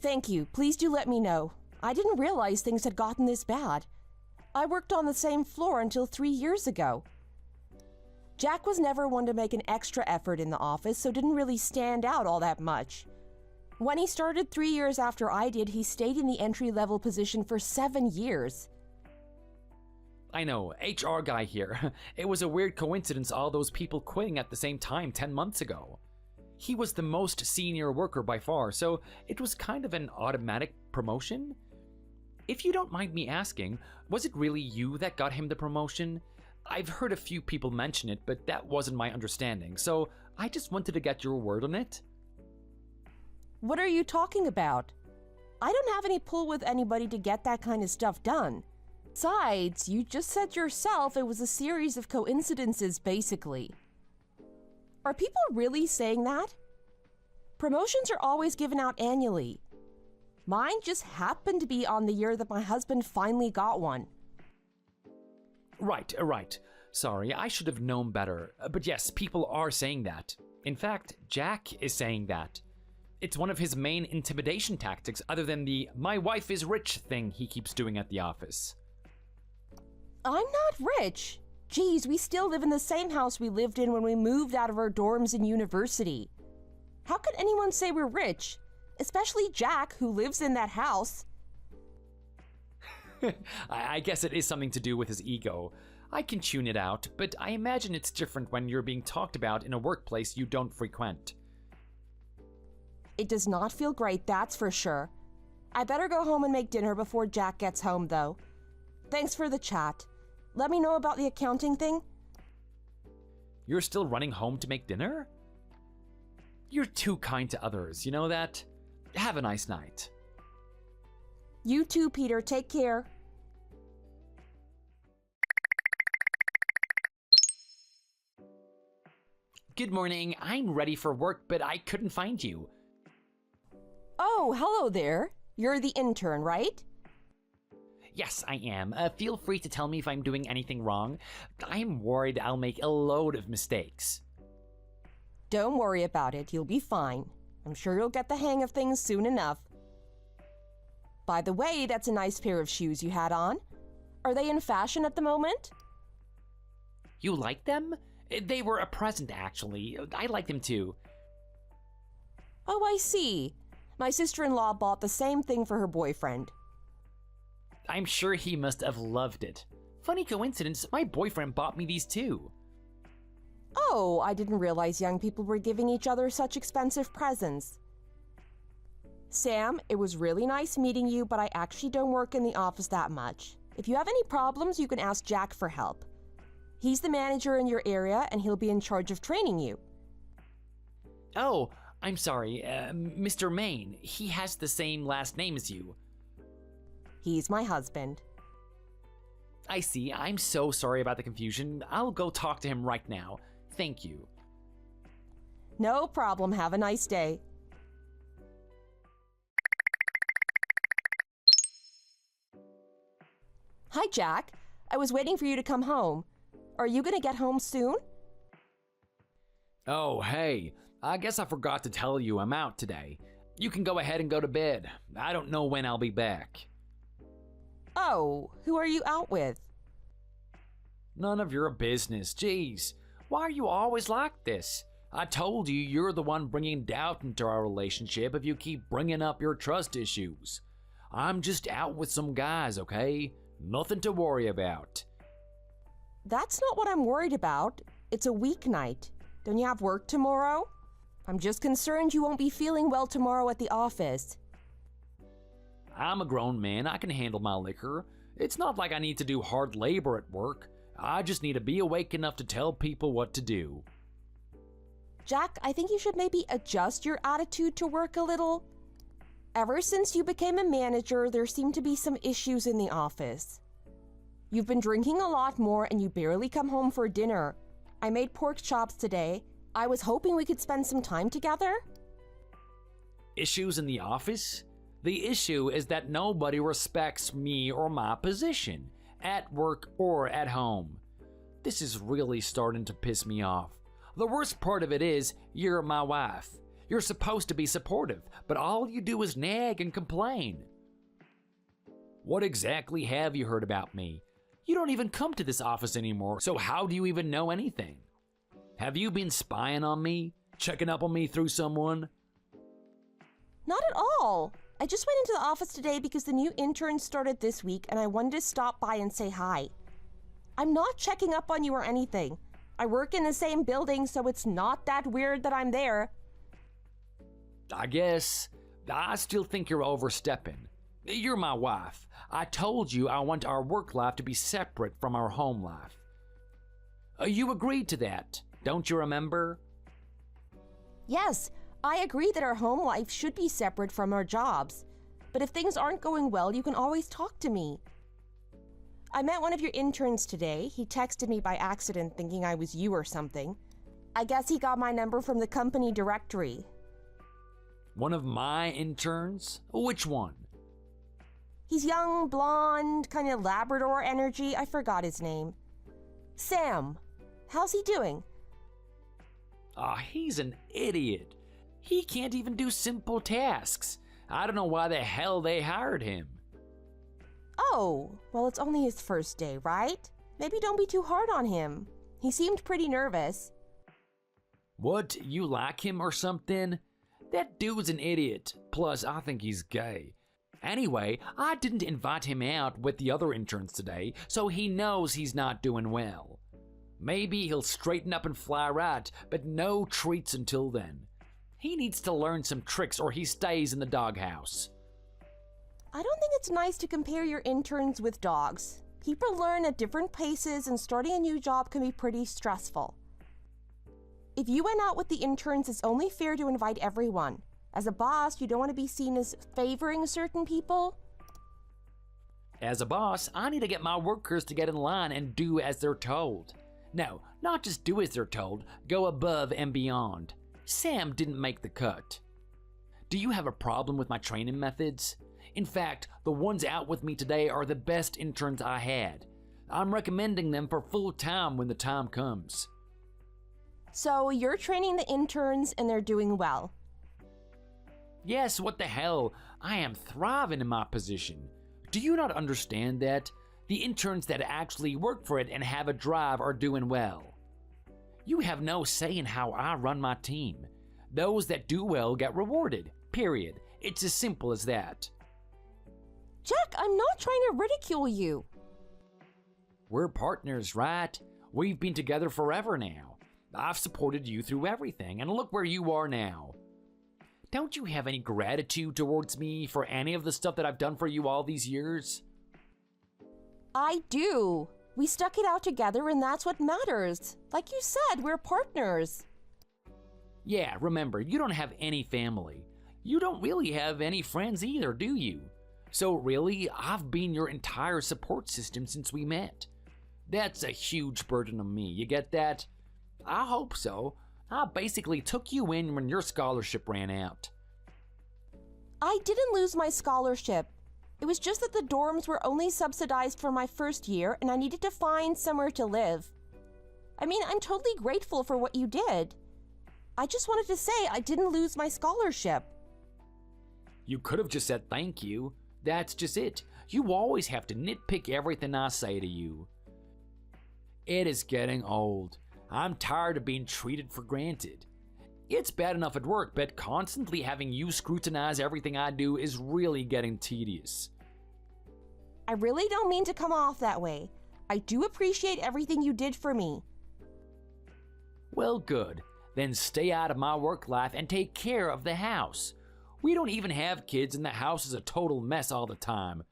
Thank you. Please do let me know. I didn't realize things had gotten this bad. I worked on the same floor until 3 years ago. Jack was never one to make an extra effort in the office, so didn't really stand out all that much. When he started 3 years after I did, he stayed in the entry-level position for 7 years. I know, HR guy here. It was a weird coincidence all those people quitting at the same time 10 months ago. He was the most senior worker by far, so it was kind of an automatic promotion. If you don't mind me asking, was it really you that got him the promotion? I've heard a few people mention it, but that wasn't my understanding, so I just wanted to get your word on it. What are you talking about? I don't have any pull with anybody to get that kind of stuff done. Besides, you just said yourself it was a series of coincidences, basically. Are people really saying that? Promotions are always given out annually. Mine just happened to be on the year that my husband finally got one. Right. Sorry, I should have known better. But yes, people are saying that. In fact, Jack is saying that. It's one of his main intimidation tactics other than the "my wife is rich" thing he keeps doing at the office. I'm not rich. Geez, we still live in the same house we lived in when we moved out of our dorms in university. How could anyone say we're rich? Especially Jack, who lives in that house. I guess it is something to do with his ego. I can tune it out, but I imagine it's different when you're being talked about in a workplace you don't frequent. It does not feel great, that's for sure. I better go home and make dinner before Jack gets home, though. Thanks for the chat. Let me know about the accounting thing. You're still running home to make dinner? You're too kind to others, you know that? Have a nice night. You too, Peter. Take care. Good morning. I'm ready for work, but I couldn't find you. Oh, hello there. You're the intern, right? Yes, I am. Feel free to tell me if I'm doing anything wrong. I'm worried I'll make a load of mistakes. Don't worry about it. You'll be fine. I'm sure you'll get the hang of things soon enough. By the way, that's a nice pair of shoes you had on. Are they in fashion at the moment? You like them? They were a present, actually. I like them too. Oh, I see. My sister-in-law bought the same thing for her boyfriend. I'm sure he must have loved it. Funny coincidence, my boyfriend bought me these too. Oh, I didn't realize young people were giving each other such expensive presents. Sam, it was really nice meeting you, but I actually don't work in the office that much. If you have any problems, you can ask Jack for help. He's the manager in your area, and he'll be in charge of training you. Oh, I'm sorry, Mr. Maine. He has the same last name as you. He's my husband. I see. I'm so sorry about the confusion. I'll go talk to him right now. Thank you. No problem. Have a nice day. Hi, Jack. I was waiting for you to come home. Are you gonna get home soon? Oh, hey. I guess I forgot to tell you I'm out today. You can go ahead and go to bed. I don't know when I'll be back. Oh, who are you out with? None of your business. Jeez. Why are you always like this? I told you you're the one bringing doubt into our relationship if you keep bringing up your trust issues. I'm just out with some guys, okay? Nothing to worry about. That's not what I'm worried about. It's a weeknight. Don't you have work tomorrow? I'm just concerned you won't be feeling well tomorrow at the office. I'm a grown man. I can handle my liquor. It's not like I need to do hard labor at work. I just need to be awake enough to tell people what to do. Jack, I think you should maybe adjust your attitude to work a little. Ever since you became a manager, there seem to be some issues in the office. You've been drinking a lot more and you barely come home for dinner. I made pork chops today. I was hoping we could spend some time together. Issues in the office? The issue is that nobody respects me or my position, at work or at home. This is really starting to piss me off. The worst part of it is, you're my wife. You're supposed to be supportive, but all you do is nag and complain. What exactly have you heard about me? You don't even come to this office anymore, so how do you even know anything? Have you been spying on me? Checking up on me through someone? Not at all. I just went into the office today because the new intern started this week and I wanted to stop by and say hi. I'm not checking up on you or anything. I work in the same building, so it's not that weird that I'm there. I guess. I still think you're overstepping. You're my wife. I told you I want our work life to be separate from our home life. You agreed to that, don't you remember? Yes, I agree that our home life should be separate from our jobs. But if things aren't going well, you can always talk to me. I met one of your interns today. He texted me by accident thinking I was you or something. I guess he got my number from the company directory. One of my interns? Which one? He's young, blonde, kind of Labrador energy. I forgot his name. Sam. How's he doing? He's an idiot. He can't even do simple tasks. I don't know why the hell they hired him. Oh, well, it's only his first day, right? Maybe don't be too hard on him. He seemed pretty nervous. What, you like him or something? That dude's an idiot. Plus, I think he's gay. Anyway, I didn't invite him out with the other interns today, so he knows he's not doing well. Maybe he'll straighten up and fly right, but no treats until then. He needs to learn some tricks or he stays in the doghouse. I don't think it's nice to compare your interns with dogs. People learn at different paces and starting a new job can be pretty stressful. If you went out with the interns, it's only fair to invite everyone. As a boss, you don't want to be seen as favoring certain people. As a boss, I need to get my workers to get in line and do as they're told. No, not just do as they're told, go above and beyond. Sam didn't make the cut. Do you have a problem with my training methods? In fact, the ones out with me today are the best interns I had. I'm recommending them for full time when the time comes. So you're training the interns and they're doing well. Yes, what the hell? I am thriving in my position. Do you not understand that? The interns that actually work for it and have a drive are doing well. You have no say in how I run my team. Those that do well get rewarded, period. It's as simple as that. Jack, I'm not trying to ridicule you. We're partners, right? We've been together forever now. I've supported you through everything, and look where you are now. Don't you have any gratitude towards me for any of the stuff that I've done for you all these years? I do. We stuck it out together, and that's what matters. Like you said, we're partners. Yeah, remember, you don't have any family. You don't really have any friends either, do you? So really, I've been your entire support system since we met. That's a huge burden on me, you get that? I hope so. I basically took you in when your scholarship ran out. I didn't lose my scholarship. It was just that the dorms were only subsidized for my first year, and I needed to find somewhere to live. I mean, I'm totally grateful for what you did. I just wanted to say I didn't lose my scholarship. You could have just said thank you. That's just it. You always have to nitpick everything I say to you. It is getting old. I'm tired of being treated for granted. It's bad enough at work, but constantly having you scrutinize everything I do is really getting tedious. I really don't mean to come off that way. I do appreciate everything you did for me. Well, good. Then stay out of my work life and take care of the house. We don't even have kids and the house is a total mess all the time.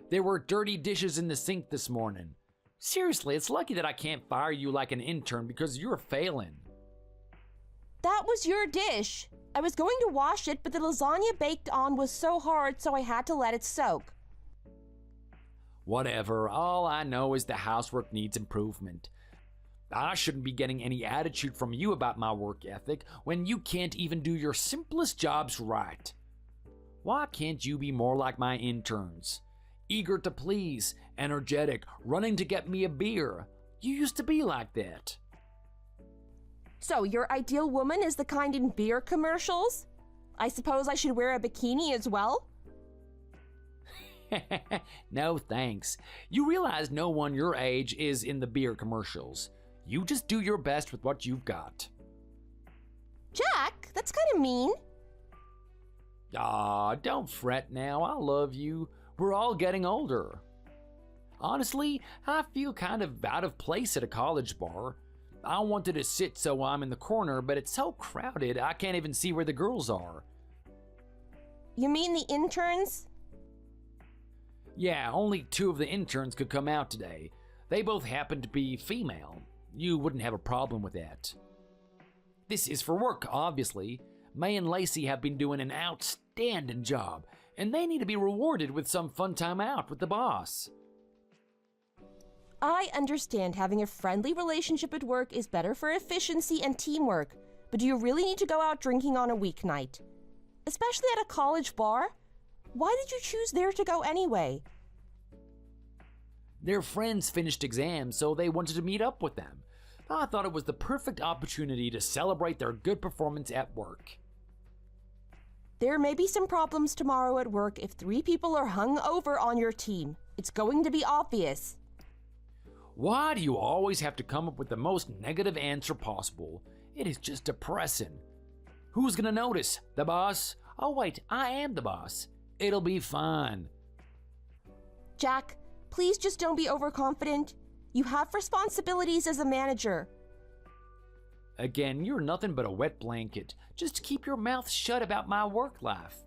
There were dirty dishes in the sink this morning. Seriously, it's lucky that I can't fire you like an intern because you're failing. That was your dish. I was going to wash it, but the lasagna baked on was so hard, so I had to let it soak. Whatever, all I know is the housework needs improvement. I shouldn't be getting any attitude from you about my work ethic when you can't even do your simplest jobs right. Why can't you be more like my interns? Eager to please, energetic, running to get me a beer. You used to be like that. So, your ideal woman is the kind in beer commercials? I suppose I should wear a bikini as well? No thanks. You realize no one your age is in the beer commercials. You just do your best with what you've got. Jack, that's kind of mean. Ah, don't fret now. I love you. We're all getting older. Honestly, I feel kind of out of place at a college bar. I wanted to sit so I'm in the corner, but it's so crowded I can't even see where the girls are. You mean the interns? Yeah, only 2 of the interns could come out today. They both happen to be female. You wouldn't have a problem with that. This is for work, obviously. May and Lacey have been doing an outstanding job, and they need to be rewarded with some fun time out with the boss. I understand having a friendly relationship at work is better for efficiency and teamwork, but do you really need to go out drinking on a weeknight? Especially at a college bar? Why did you choose there to go anyway? Their friends finished exams, so they wanted to meet up with them. I thought it was the perfect opportunity to celebrate their good performance at work. There may be some problems tomorrow at work if 3 people are hung over on your team. It's going to be obvious. Why do you always have to come up with the most negative answer possible? It is just depressing. Who's gonna notice? The boss? Oh wait, I am the boss. It'll be fine. Jack, please just don't be overconfident. You have responsibilities as a manager. Again, you're nothing but a wet blanket. Just keep your mouth shut about my work life.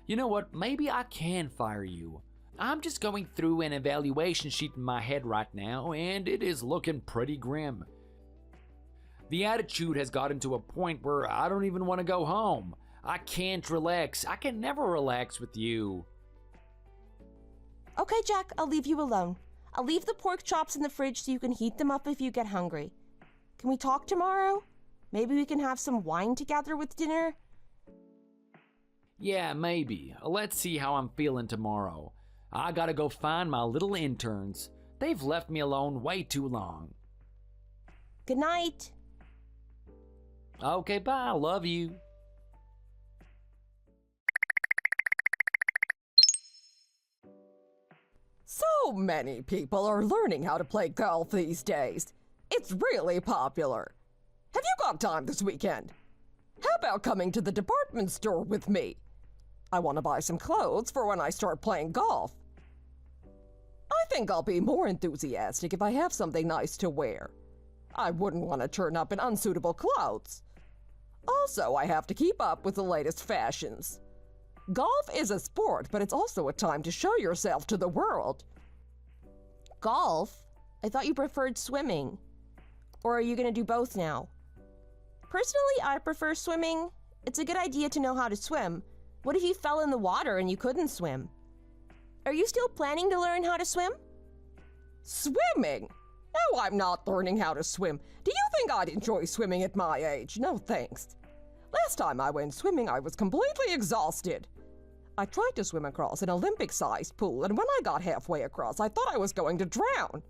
You know what? Maybe I can fire you. I'm just going through an evaluation sheet in my head right now, and it is looking pretty grim. The attitude has gotten to a point where I don't even want to go home. I can't relax. I can never relax with you. Okay, Jack, I'll leave you alone. I'll leave the pork chops in the fridge so you can heat them up if you get hungry. Can we talk tomorrow? Maybe we can have some wine together with dinner? Yeah, maybe. Let's see how I'm feeling tomorrow. I gotta go find my little interns. They've left me alone way too long. Good night. Okay, bye. Love you. So many people are learning how to play golf these days. It's really popular. Have you got time this weekend? How about coming to the department store with me? I want to buy some clothes for when I start playing golf. I think I'll be more enthusiastic if I have something nice to wear. I wouldn't want to turn up in unsuitable clothes. Also, I have to keep up with the latest fashions. Golf is a sport, but it's also a time to show yourself to the world. Golf? I thought you preferred swimming. Or are you going to do both now? Personally, I prefer swimming. It's a good idea to know how to swim. What if you fell in the water and you couldn't swim? Are you still planning to learn how to swim? Swimming? No, I'm not learning how to swim. Do you think I'd enjoy swimming at my age? No thanks. Last time I went swimming, I was completely exhausted. I tried to swim across an Olympic-sized pool, and when I got halfway across, I thought I was going to drown.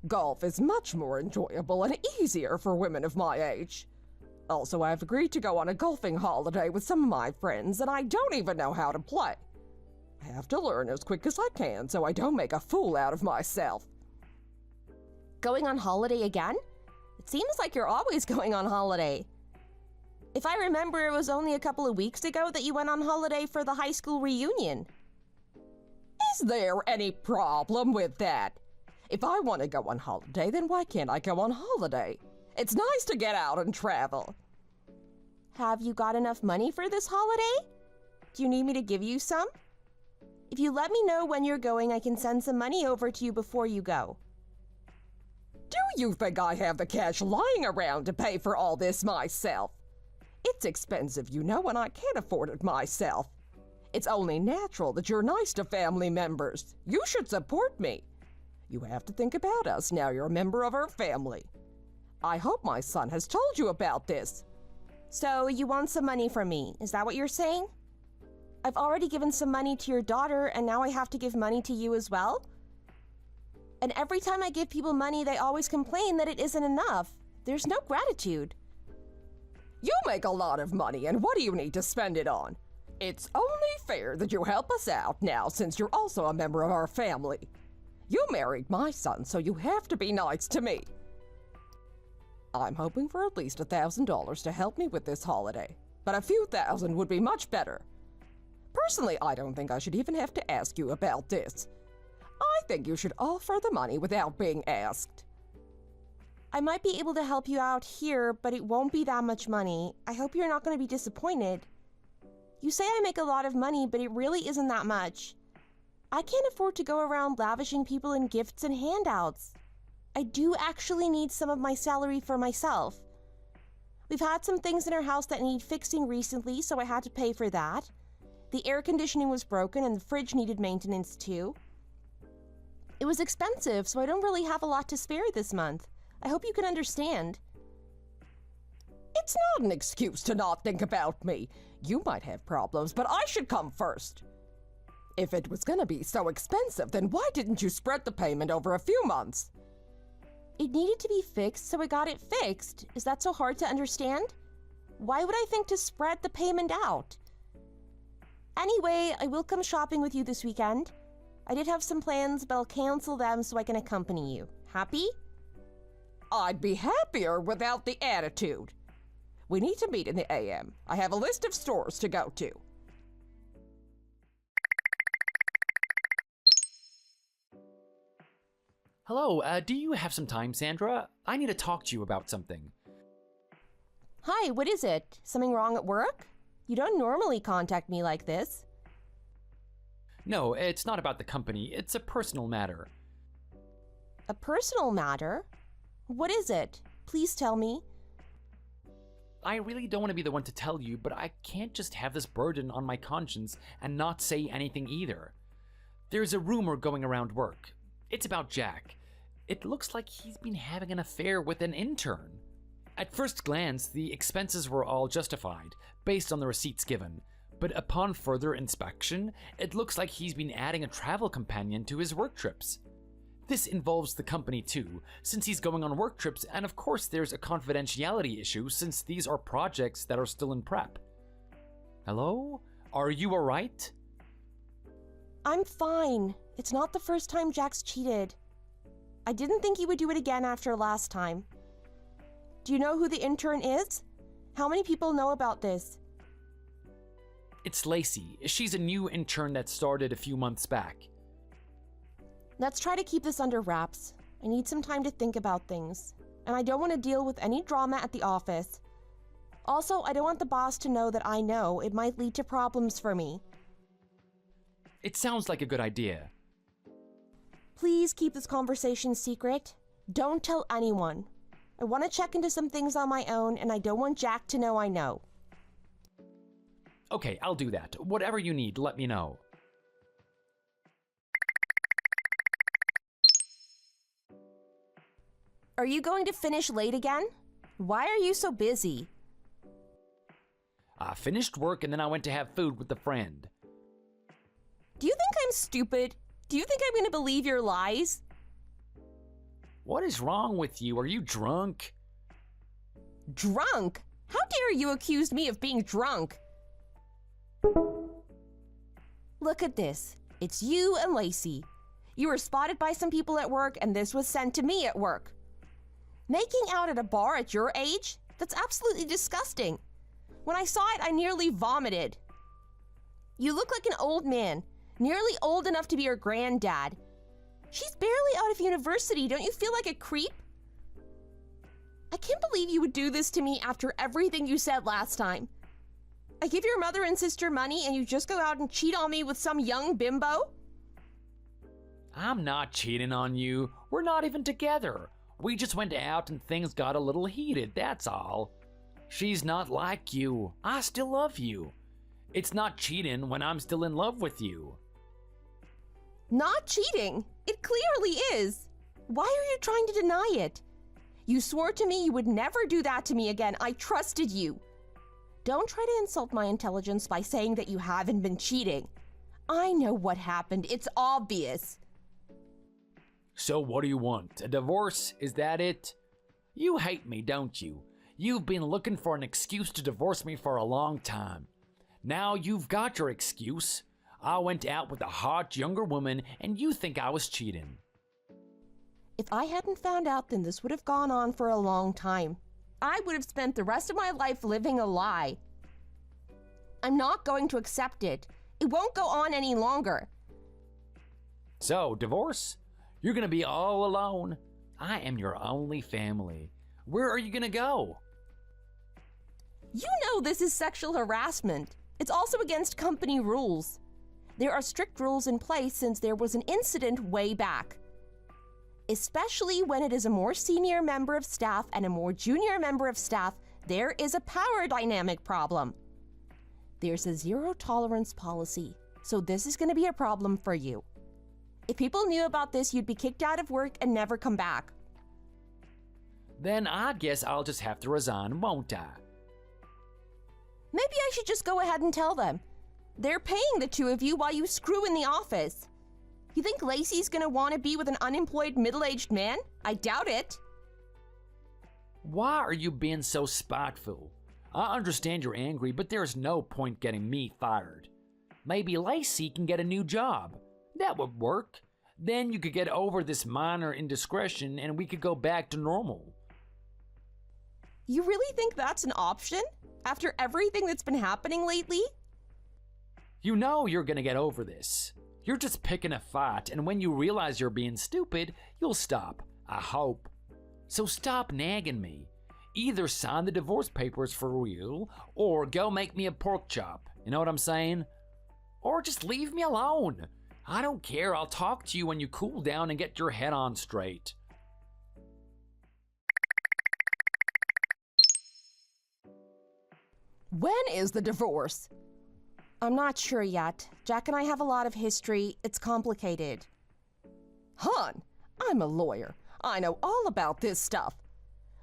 Golf is much more enjoyable and easier for women of my age. Also, I've agreed to go on a golfing holiday with some of my friends, and I don't even know how to play. I have to learn as quick as I can so I don't make a fool out of myself. Going on holiday again? It seems like you're always going on holiday. If I remember, it was only a couple of weeks ago that you went on holiday for the high school reunion. Is there any problem with that? If I want to go on holiday, then why can't I go on holiday? It's nice to get out and travel. Have you got enough money for this holiday? Do you need me to give you some? If you let me know when you're going, I can send some money over to you before you go. Do you think I have the cash lying around to pay for all this myself? It's expensive, you know, and I can't afford it myself. It's only natural that you're nice to family members. You should support me. You have to think about us now you're a member of our family. I hope my son has told you about this. So you want some money from me, is that what you're saying? I've already given some money to your daughter, and now I have to give money to you as well? And every time I give people money, they always complain that it isn't enough. There's no gratitude. You make a lot of money, and what do you need to spend it on? It's only fair that you help us out now since you're also a member of our family. You married my son, so you have to be nice to me. I'm hoping for at least $1,000 to help me with this holiday, but a few thousand would be much better. Personally, I don't think I should even have to ask you about this. I think you should offer the money without being asked. I might be able to help you out here, but it won't be that much money. I hope you're not going to be disappointed. You say I make a lot of money, but it really isn't that much. I can't afford to go around lavishing people in gifts and handouts. I do actually need some of my salary for myself. We've had some things in our house that need fixing recently, so I had to pay for that. The air conditioning was broken and the fridge needed maintenance too. It was expensive, so I don't really have a lot to spare this month. I hope you can understand. It's not an excuse to not think about me. You might have problems, but I should come first. If it was gonna be so expensive, then why didn't you spread the payment over a few months? It needed to be fixed, so I got it fixed. Is that so hard to understand? Why would I think to spread the payment out? Anyway, I will come shopping with you this weekend. I did have some plans, but I'll cancel them so I can accompany you. Happy? I'd be happier without the attitude. We need to meet in the AM. I have a list of stores to go to. Hello, do you have some time, Sandra? I need to talk to you about something. Hi, what is it? Something wrong at work? You don't normally contact me like this. No, it's not about the company. It's a personal matter. A personal matter? What is it? Please tell me. I really don't want to be the one to tell you, but I can't just have this burden on my conscience and not say anything either. There's a rumor going around work. It's about Jack. It looks like he's been having an affair with an intern. At first glance, the expenses were all justified, based on the receipts given. But upon further inspection, it looks like he's been adding a travel companion to his work trips. This involves the company too, since he's going on work trips, and of course there's a confidentiality issue since these are projects that are still in prep. Hello? Are you alright? I'm fine. It's not the first time Jack's cheated. I didn't think he would do it again after last time. Do you know who the intern is? How many people know about this? It's Lacey. She's a new intern that started a few months back. Let's try to keep this under wraps. I need some time to think about things, and I don't want to deal with any drama at the office. Also, I don't want the boss to know that I know. It might lead to problems for me. It sounds like a good idea. Please keep this conversation secret. Don't tell anyone. I want to check into some things on my own, and I don't want Jack to know I know. Okay, I'll do that. Whatever you need, let me know. Are you going to finish late again? Why are you so busy? I finished work and then I went to have food with a friend. Do you think I'm stupid? Do you think I'm going to believe your lies? What is wrong with you? Are you drunk? Drunk? How dare you accuse me of being drunk? Look at this. It's you and Lacey. You were spotted by some people at work and this was sent to me at work. Making out at a bar at your age? That's absolutely disgusting. When I saw it, I nearly vomited. You look like an old man, nearly old enough to be your granddad. She's barely out of university. Don't you feel like a creep? I can't believe you would do this to me after everything you said last time. I give your mother and sister money and you just go out and cheat on me with some young bimbo? I'm not cheating on you. We're not even together. We just went out and things got a little heated, that's all. She's not like you. I still love you. It's not cheating when I'm still in love with you. Not cheating? It clearly is. Why are you trying to deny it? You swore to me you would never do that to me again. I trusted you. Don't try to insult my intelligence by saying that you haven't been cheating. I know what happened. It's obvious. So what do you want? A divorce? Is that it? You hate me, don't you? You've been looking for an excuse to divorce me for a long time. Now you've got your excuse. I went out with a hot younger woman and you think I was cheating. If I hadn't found out, then this would have gone on for a long time. I would have spent the rest of my life living a lie. I'm not going to accept it. It won't go on any longer. So, divorce? You're gonna be all alone. I am your only family. Where are you gonna go? You know this is sexual harassment. It's also against company rules. There are strict rules in place since there was an incident way back. Especially when it is a more senior member of staff and a more junior member of staff, there is a power dynamic problem. There's a zero tolerance policy, so this is going to be a problem for you. If people knew about this, you'd be kicked out of work and never come back. Then I guess I'll just have to resign, won't I? Maybe I should just go ahead and tell them. They're paying the two of you while you screw in the office. You think Lacey's gonna want to be with an unemployed middle-aged man? I doubt it. Why are you being so spiteful? I understand you're angry, but there's no point getting me fired. Maybe Lacey can get a new job. That would work. Then you could get over this minor indiscretion and we could go back to normal. You really think that's an option? After everything that's been happening lately? You know you're gonna get over this. You're just picking a fight, and when you realize you're being stupid, you'll stop. I hope. So stop nagging me. Either sign the divorce papers for real, or go make me a pork chop. You know what I'm saying? Or just leave me alone. I don't care. I'll talk to you when you cool down and get your head on straight. When is the divorce? I'm not sure yet. Jack and I have a lot of history. It's complicated. Hon, I'm a lawyer. I know all about this stuff.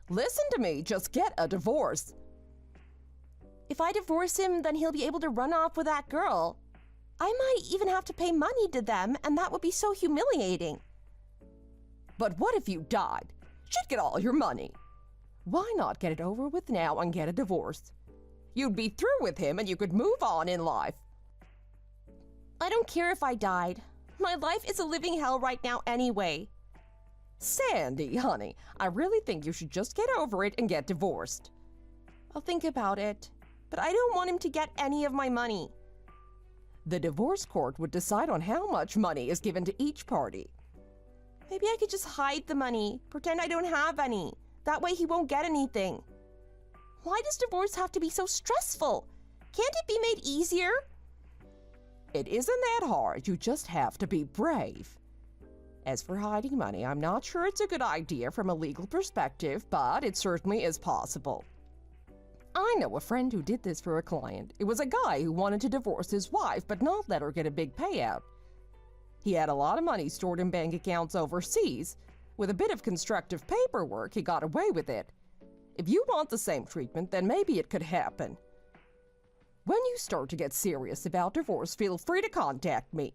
Listen to me, just get a divorce. If I divorce him, then he'll be able to run off with that girl. I might even have to pay money to them, and that would be so humiliating. But what if you died? She'd get all your money. Why not get it over with now and get a divorce? You'd be through with him and you could move on in life. I don't care if I died. My life is a living hell right now anyway. Sandy, honey, I really think you should just get over it and get divorced. I'll think about it, but I don't want him to get any of my money. The divorce court would decide on how much money is given to each party. Maybe I could just hide the money, pretend I don't have any. That way he won't get anything. Why does divorce have to be so stressful? Can't it be made easier? It isn't that hard, you just have to be brave. As for hiding money, I'm not sure it's a good idea from a legal perspective, but it certainly is possible. I know a friend who did this for a client. It was a guy who wanted to divorce his wife but not let her get a big payout. He had a lot of money stored in bank accounts overseas. With a bit of constructive paperwork, he got away with it. If you want the same treatment, then maybe it could happen. When you start to get serious about divorce, feel free to contact me.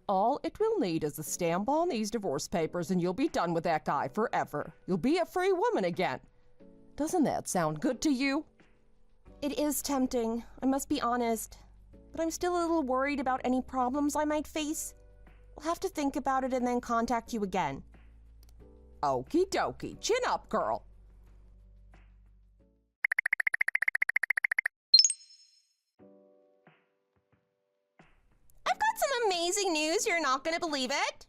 All it will need is a stamp on these divorce papers and you'll be done with that guy forever. You'll be a free woman again. Doesn't that sound good to you? It is tempting, I must be honest. But I'm still a little worried about any problems I might face. I'll have to think about it and then contact you again. Okie dokie. Chin up, girl. I've got some amazing news, you're not gonna believe it.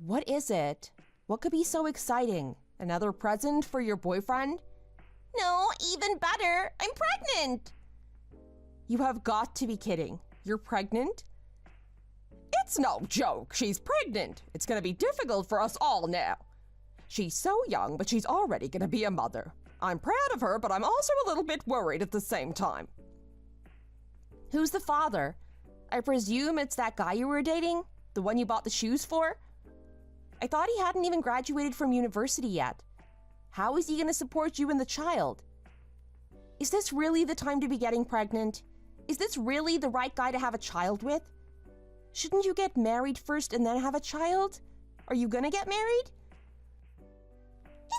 What is it? What could be so exciting? Another present for your boyfriend? No, even better, I'm pregnant. You have got to be kidding. You're pregnant? It's no joke. She's pregnant. It's going to be difficult for us all now. She's so young, but she's already going to be a mother. I'm proud of her, but I'm also a little bit worried at the same time. Who's the father? I presume it's that guy you were dating? The one you bought the shoes for? I thought he hadn't even graduated from university yet. How is he going to support you and the child? Is this really the time to be getting pregnant? Is this really the right guy to have a child with? Shouldn't you get married first and then have a child? Are you gonna get married?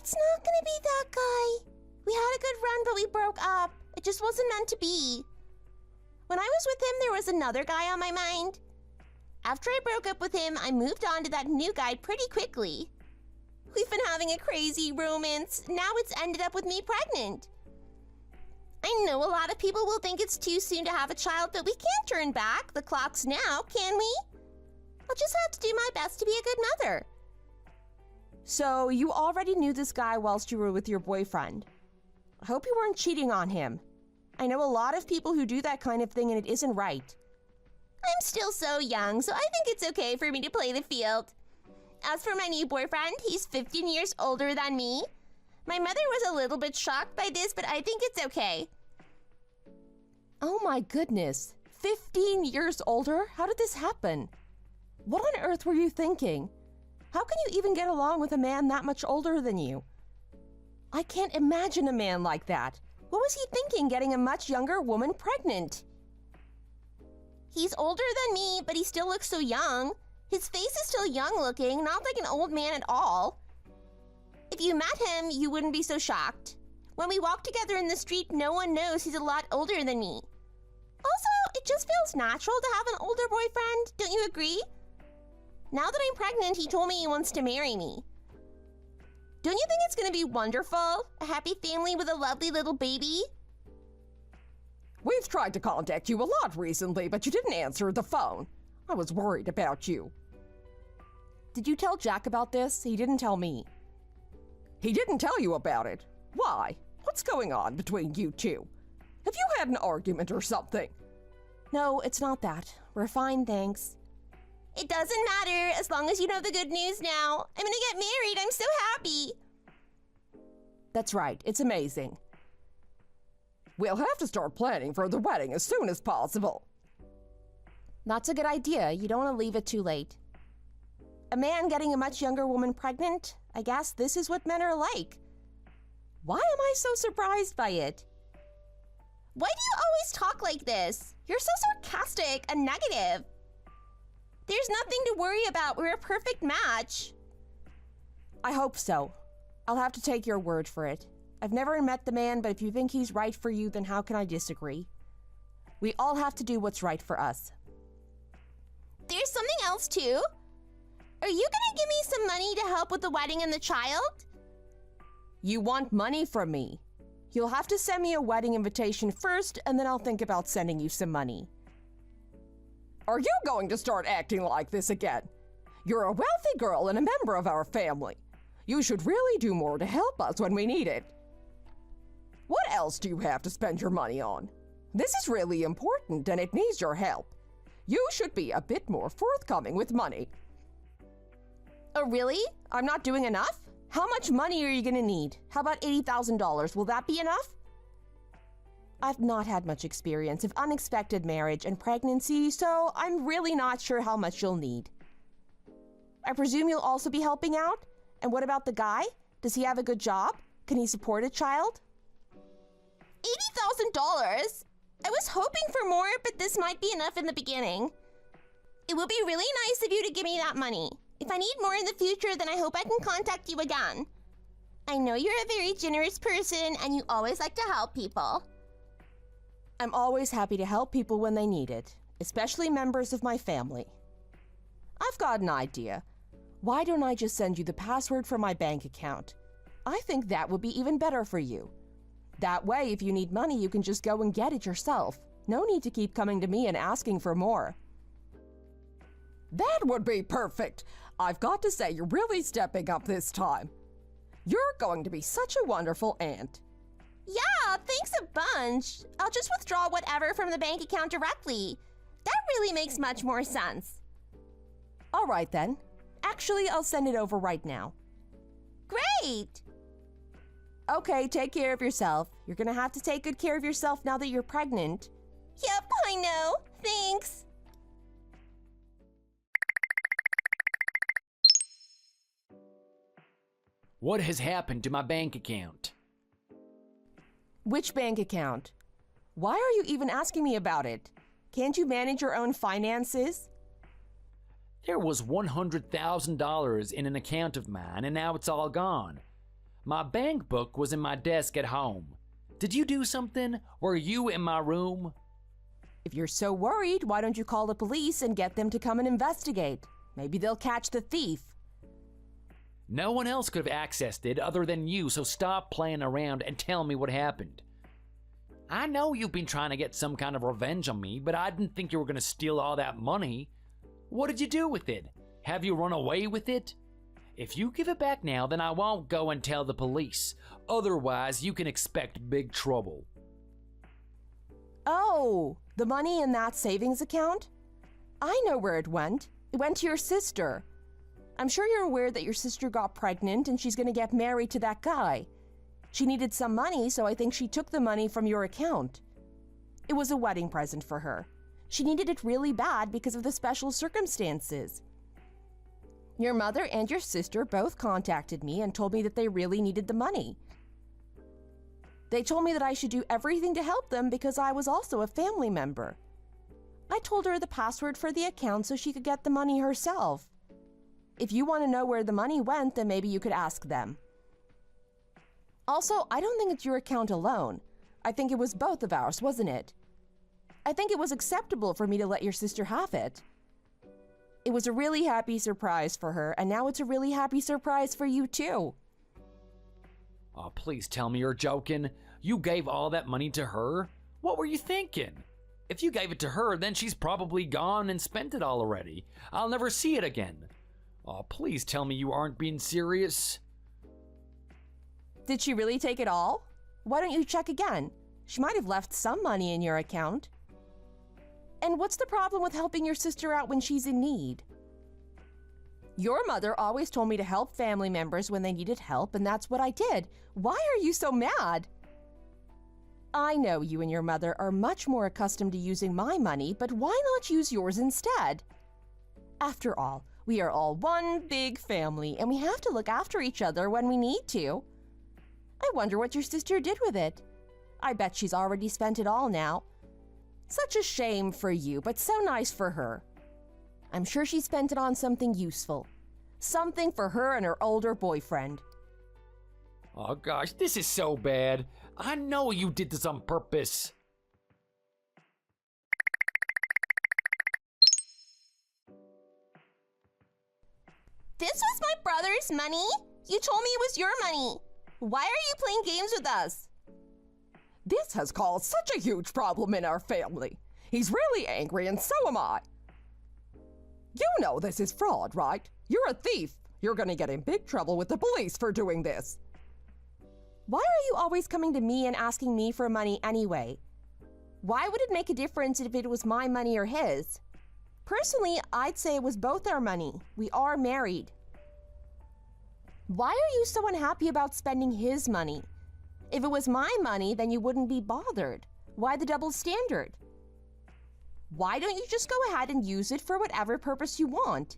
It's not gonna be that guy. We had a good run, but we broke up. It just wasn't meant to be. When I was with him, there was another guy on my mind. After I broke up with him, I moved on to that new guy pretty quickly. We've been having a crazy romance. Now it's ended up with me pregnant. I know a lot of people will think it's too soon to have a child, but we can't turn back the clocks now, can we? I'll just have to do my best to be a good mother. So, you already knew this guy whilst you were with your boyfriend. I hope you weren't cheating on him. I know a lot of people who do that kind of thing and it isn't right. I'm still so young, so I think it's okay for me to play the field. As for my new boyfriend, he's 15 years older than me. My mother was a little bit shocked by this, but I think it's okay. Oh my goodness. 15 years older? How did this happen? What on earth were you thinking? How can you even get along with a man that much older than you? I can't imagine a man like that. What was he thinking, getting a much younger woman pregnant? He's older than me, but he still looks so young. His face is still young looking, not like an old man at all. If you met him, you wouldn't be so shocked. When we walk together in the street, no one knows he's a lot older than me. Also, it just feels natural to have an older boyfriend, don't you agree? Now that I'm pregnant, he told me he wants to marry me. Don't you think it's gonna be wonderful? A happy family with a lovely little baby? We've tried to contact you a lot recently, but you didn't answer the phone. I was worried about you. Did you tell Jack about this? He didn't tell me. He didn't tell you about it? Why? What's going on between you two? Have you had an argument or something? No, it's not that. We're fine, thanks. It doesn't matter as long as you know the good news now. I'm gonna get married. I'm so happy. That's right. It's amazing. We'll have to start planning for the wedding as soon as possible. That's a good idea. You don't want to leave it too late. A man getting a much younger woman pregnant? I guess this is what men are like. Why am I so surprised by it? Why do you always talk like this? You're so sarcastic and negative. There's nothing to worry about. We're a perfect match. I hope so. I'll have to take your word for it. I've never met the man, but if you think he's right for you, then how can I disagree? We all have to do what's right for us. There's something else too. Are you gonna give me some money to help with the wedding and the child? You want money from me? You'll have to send me a wedding invitation first, and then I'll think about sending you some money. Are you going to start acting like this again? You're a wealthy girl and a member of our family. You should really do more to help us when we need it. What else do you have to spend your money on? This is really important and it needs your help. You should be a bit more forthcoming with money. Oh, really? I'm not doing enough? How much money are you gonna need? How about $80,000? Will that be enough? I've not had much experience of unexpected marriage and pregnancy, so I'm really not sure how much you'll need. I presume you'll also be helping out? And what about the guy? Does he have a good job? Can he support a child? $80,000? I was hoping for more, but this might be enough in the beginning. It would be really nice of you to give me that money. If I need more in the future, then I hope I can contact you again. I know you're a very generous person and you always like to help people. I'm always happy to help people when they need it, especially members of my family. I've got an idea. Why don't I just send you the password for my bank account? I think that would be even better for you. That way, if you need money, you can just go and get it yourself. No need to keep coming to me and asking for more. That would be perfect. I've got to say, you're really stepping up this time. You're going to be such a wonderful aunt. Yeah, thanks a bunch. I'll just withdraw whatever from the bank account directly. That really makes much more sense. All right then. Actually, I'll send it over right now. Great! Okay, take care of yourself. You're gonna have to take good care of yourself now that you're pregnant. Yep, I know. Thanks. What has happened to my bank account? Which bank account? Why are you even asking me about it? Can't you manage your own finances? There was $100,000 in an account of mine, and now it's all gone. My bank book was in my desk at home. Did you do something? Were you in my room? If you're so worried, why don't you call the police and get them to come and investigate? Maybe they'll catch the thief. No one else could have accessed it other than you, so stop playing around and tell me what happened. I know you've been trying to get some kind of revenge on me, but I didn't think you were going to steal all that money. What did you do with it? Have you run away with it? If you give it back now, then I won't go and tell the police. Otherwise, you can expect big trouble. Oh, the money in that savings account? I know where it went. It went to your sister. I'm sure you're aware that your sister got pregnant and she's going to get married to that guy. She needed some money, so I think she took the money from your account. It was a wedding present for her. She needed it really bad because of the special circumstances. Your mother and your sister both contacted me and told me that they really needed the money. They told me that I should do everything to help them because I was also a family member. I told her the password for the account so she could get the money herself. If you want to know where the money went, then maybe you could ask them. Also, I don't think it's your account alone. I think it was both of ours, wasn't it? I think it was acceptable for me to let your sister have it. It was a really happy surprise for her, and now it's a really happy surprise for you too. Oh, please tell me you're joking. You gave all that money to her? What were you thinking? If you gave it to her, then she's probably gone and spent it all already. I'll never see it again. Oh, please tell me you aren't being serious. Did she really take it all? Why don't you check again? She might have left some money in your account. And what's the problem with helping your sister out when she's in need? Your mother always told me to help family members when they needed help, and that's what I did. Why are you so mad? I know you and your mother are much more accustomed to using my money, but why not use yours instead? After all, we are all one big family, and we have to look after each other when we need to. I wonder what your sister did with it. I bet she's already spent it all now. Such a shame for you, but so nice for her. I'm sure she spent it on something useful. Something for her and her older boyfriend. Oh gosh, this is so bad. I know you did this on purpose. This was my brother's money? You told me it was your money. Why are you playing games with us? This has caused such a huge problem in our family. He's really angry, and so am I. You know this is fraud, right? You're a thief. You're gonna get in big trouble with the police for doing this. Why are you always coming to me and asking me for money anyway? Why would it make a difference if it was my money or his? Personally, I'd say it was both our money. We are married. Why are you so unhappy about spending his money? If it was my money, then you wouldn't be bothered. Why the double standard? Why don't you just go ahead and use it for whatever purpose you want?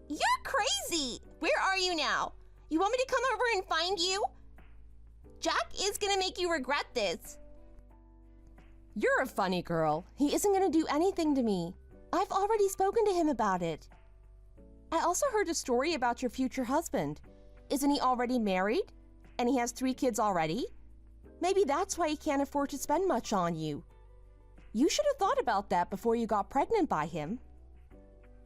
You're crazy! Where are you now? You want me to come over and find you? Jack is gonna make you regret this. You're a funny girl. He isn't gonna do anything to me. I've already spoken to him about it. I also heard a story about your future husband. Isn't he already married? And he has 3 kids already? Maybe that's why he can't afford to spend much on you. You should have thought about that before you got pregnant by him.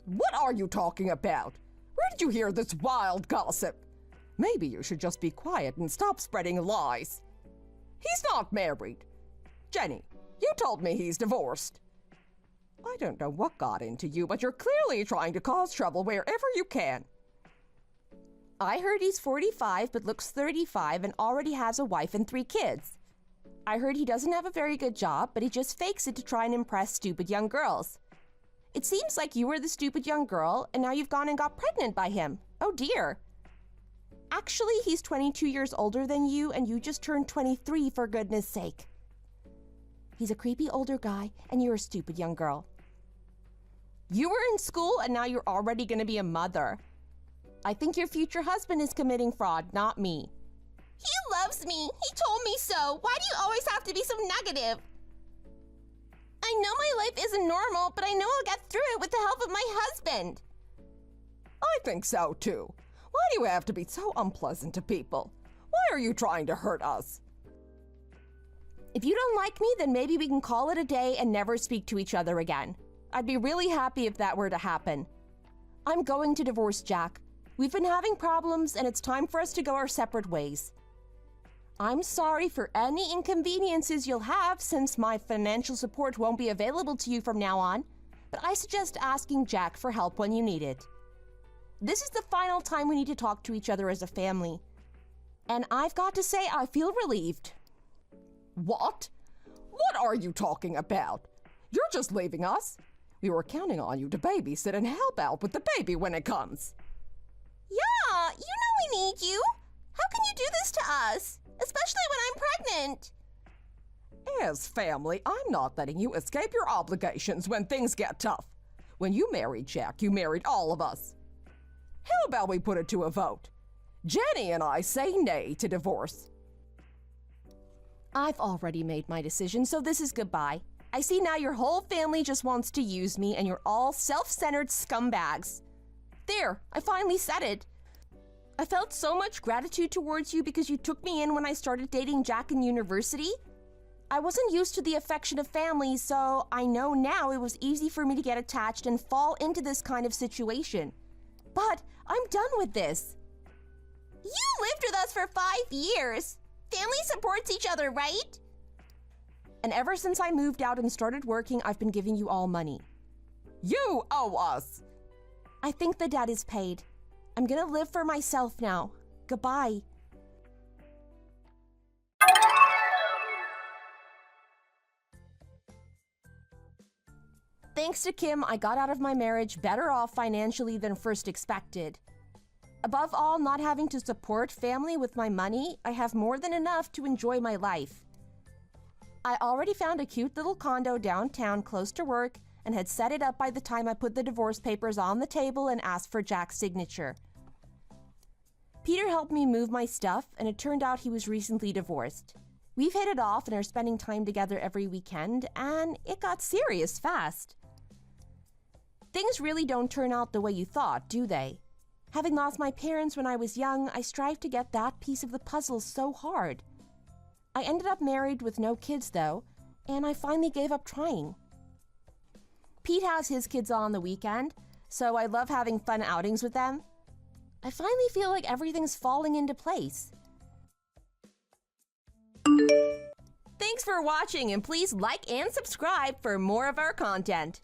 What are you talking about? Where did you hear this wild gossip? Maybe you should just be quiet and stop spreading lies. He's not married. Jenny, you told me he's divorced. I don't know what got into you, but you're clearly trying to cause trouble wherever you can. I heard he's 45 but looks 35 and already has a wife and 3 kids. I heard he doesn't have a very good job, but he just fakes it to try and impress stupid young girls. It seems like you were the stupid young girl, and now you've gone and got pregnant by him. Oh dear. Actually, he's 22 years older than you, and you just turned 23 for goodness sake. He's a creepy older guy, and you're a stupid young girl. You were in school, and now you're already going to be a mother. I think your future husband is committing fraud, not me. He loves me. He told me so. Why do you always have to be so negative? I know my life isn't normal, but I know I'll get through it with the help of my husband. I think so, too. Why do you have to be so unpleasant to people? Why are you trying to hurt us? If you don't like me, then maybe we can call it a day and never speak to each other again. I'd be really happy if that were to happen. I'm going to divorce Jack. We've been having problems, and it's time for us to go our separate ways. I'm sorry for any inconveniences you'll have since my financial support won't be available to you from now on, but I suggest asking Jack for help when you need it. This is the final time we need to talk to each other as a family. And I've got to say, I feel relieved. What? What are you talking about? You're just leaving us. We were counting on you to babysit and help out with the baby when it comes. Yeah, you know we need you. How can you do this to us? Especially when I'm pregnant. As family, I'm not letting you escape your obligations when things get tough. When you married Jack, you married all of us. How about we put it to a vote? Jenny and I say nay to divorce. I've already made my decision, so this is goodbye. I see now your whole family just wants to use me, and you're all self-centered scumbags. There, I finally said it. I felt so much gratitude towards you because you took me in when I started dating Jack in university. I wasn't used to the affection of family, so I know now it was easy for me to get attached and fall into this kind of situation. But I'm done with this. You lived with us for 5 years. Family supports each other, right? And ever since I moved out and started working, I've been giving you all money. You owe us. I think the debt is paid. I'm gonna live for myself now. Goodbye. Thanks to Kim, I got out of my marriage better off financially than first expected. Above all, not having to support family with my money, I have more than enough to enjoy my life. I already found a cute little condo downtown close to work and had set it up by the time I put the divorce papers on the table and asked for Jack's signature. Peter helped me move my stuff, and it turned out he was recently divorced. We've hit it off and are spending time together every weekend, and it got serious fast. Things really don't turn out the way you thought, do they? Having lost my parents when I was young, I strive to get that piece of the puzzle so hard. I ended up married with no kids, though, and I finally gave up trying. Pete has his kids on the weekend, so I love having fun outings with them. I finally feel like everything's falling into place. Thanks for watching, and please like and subscribe for more of our content.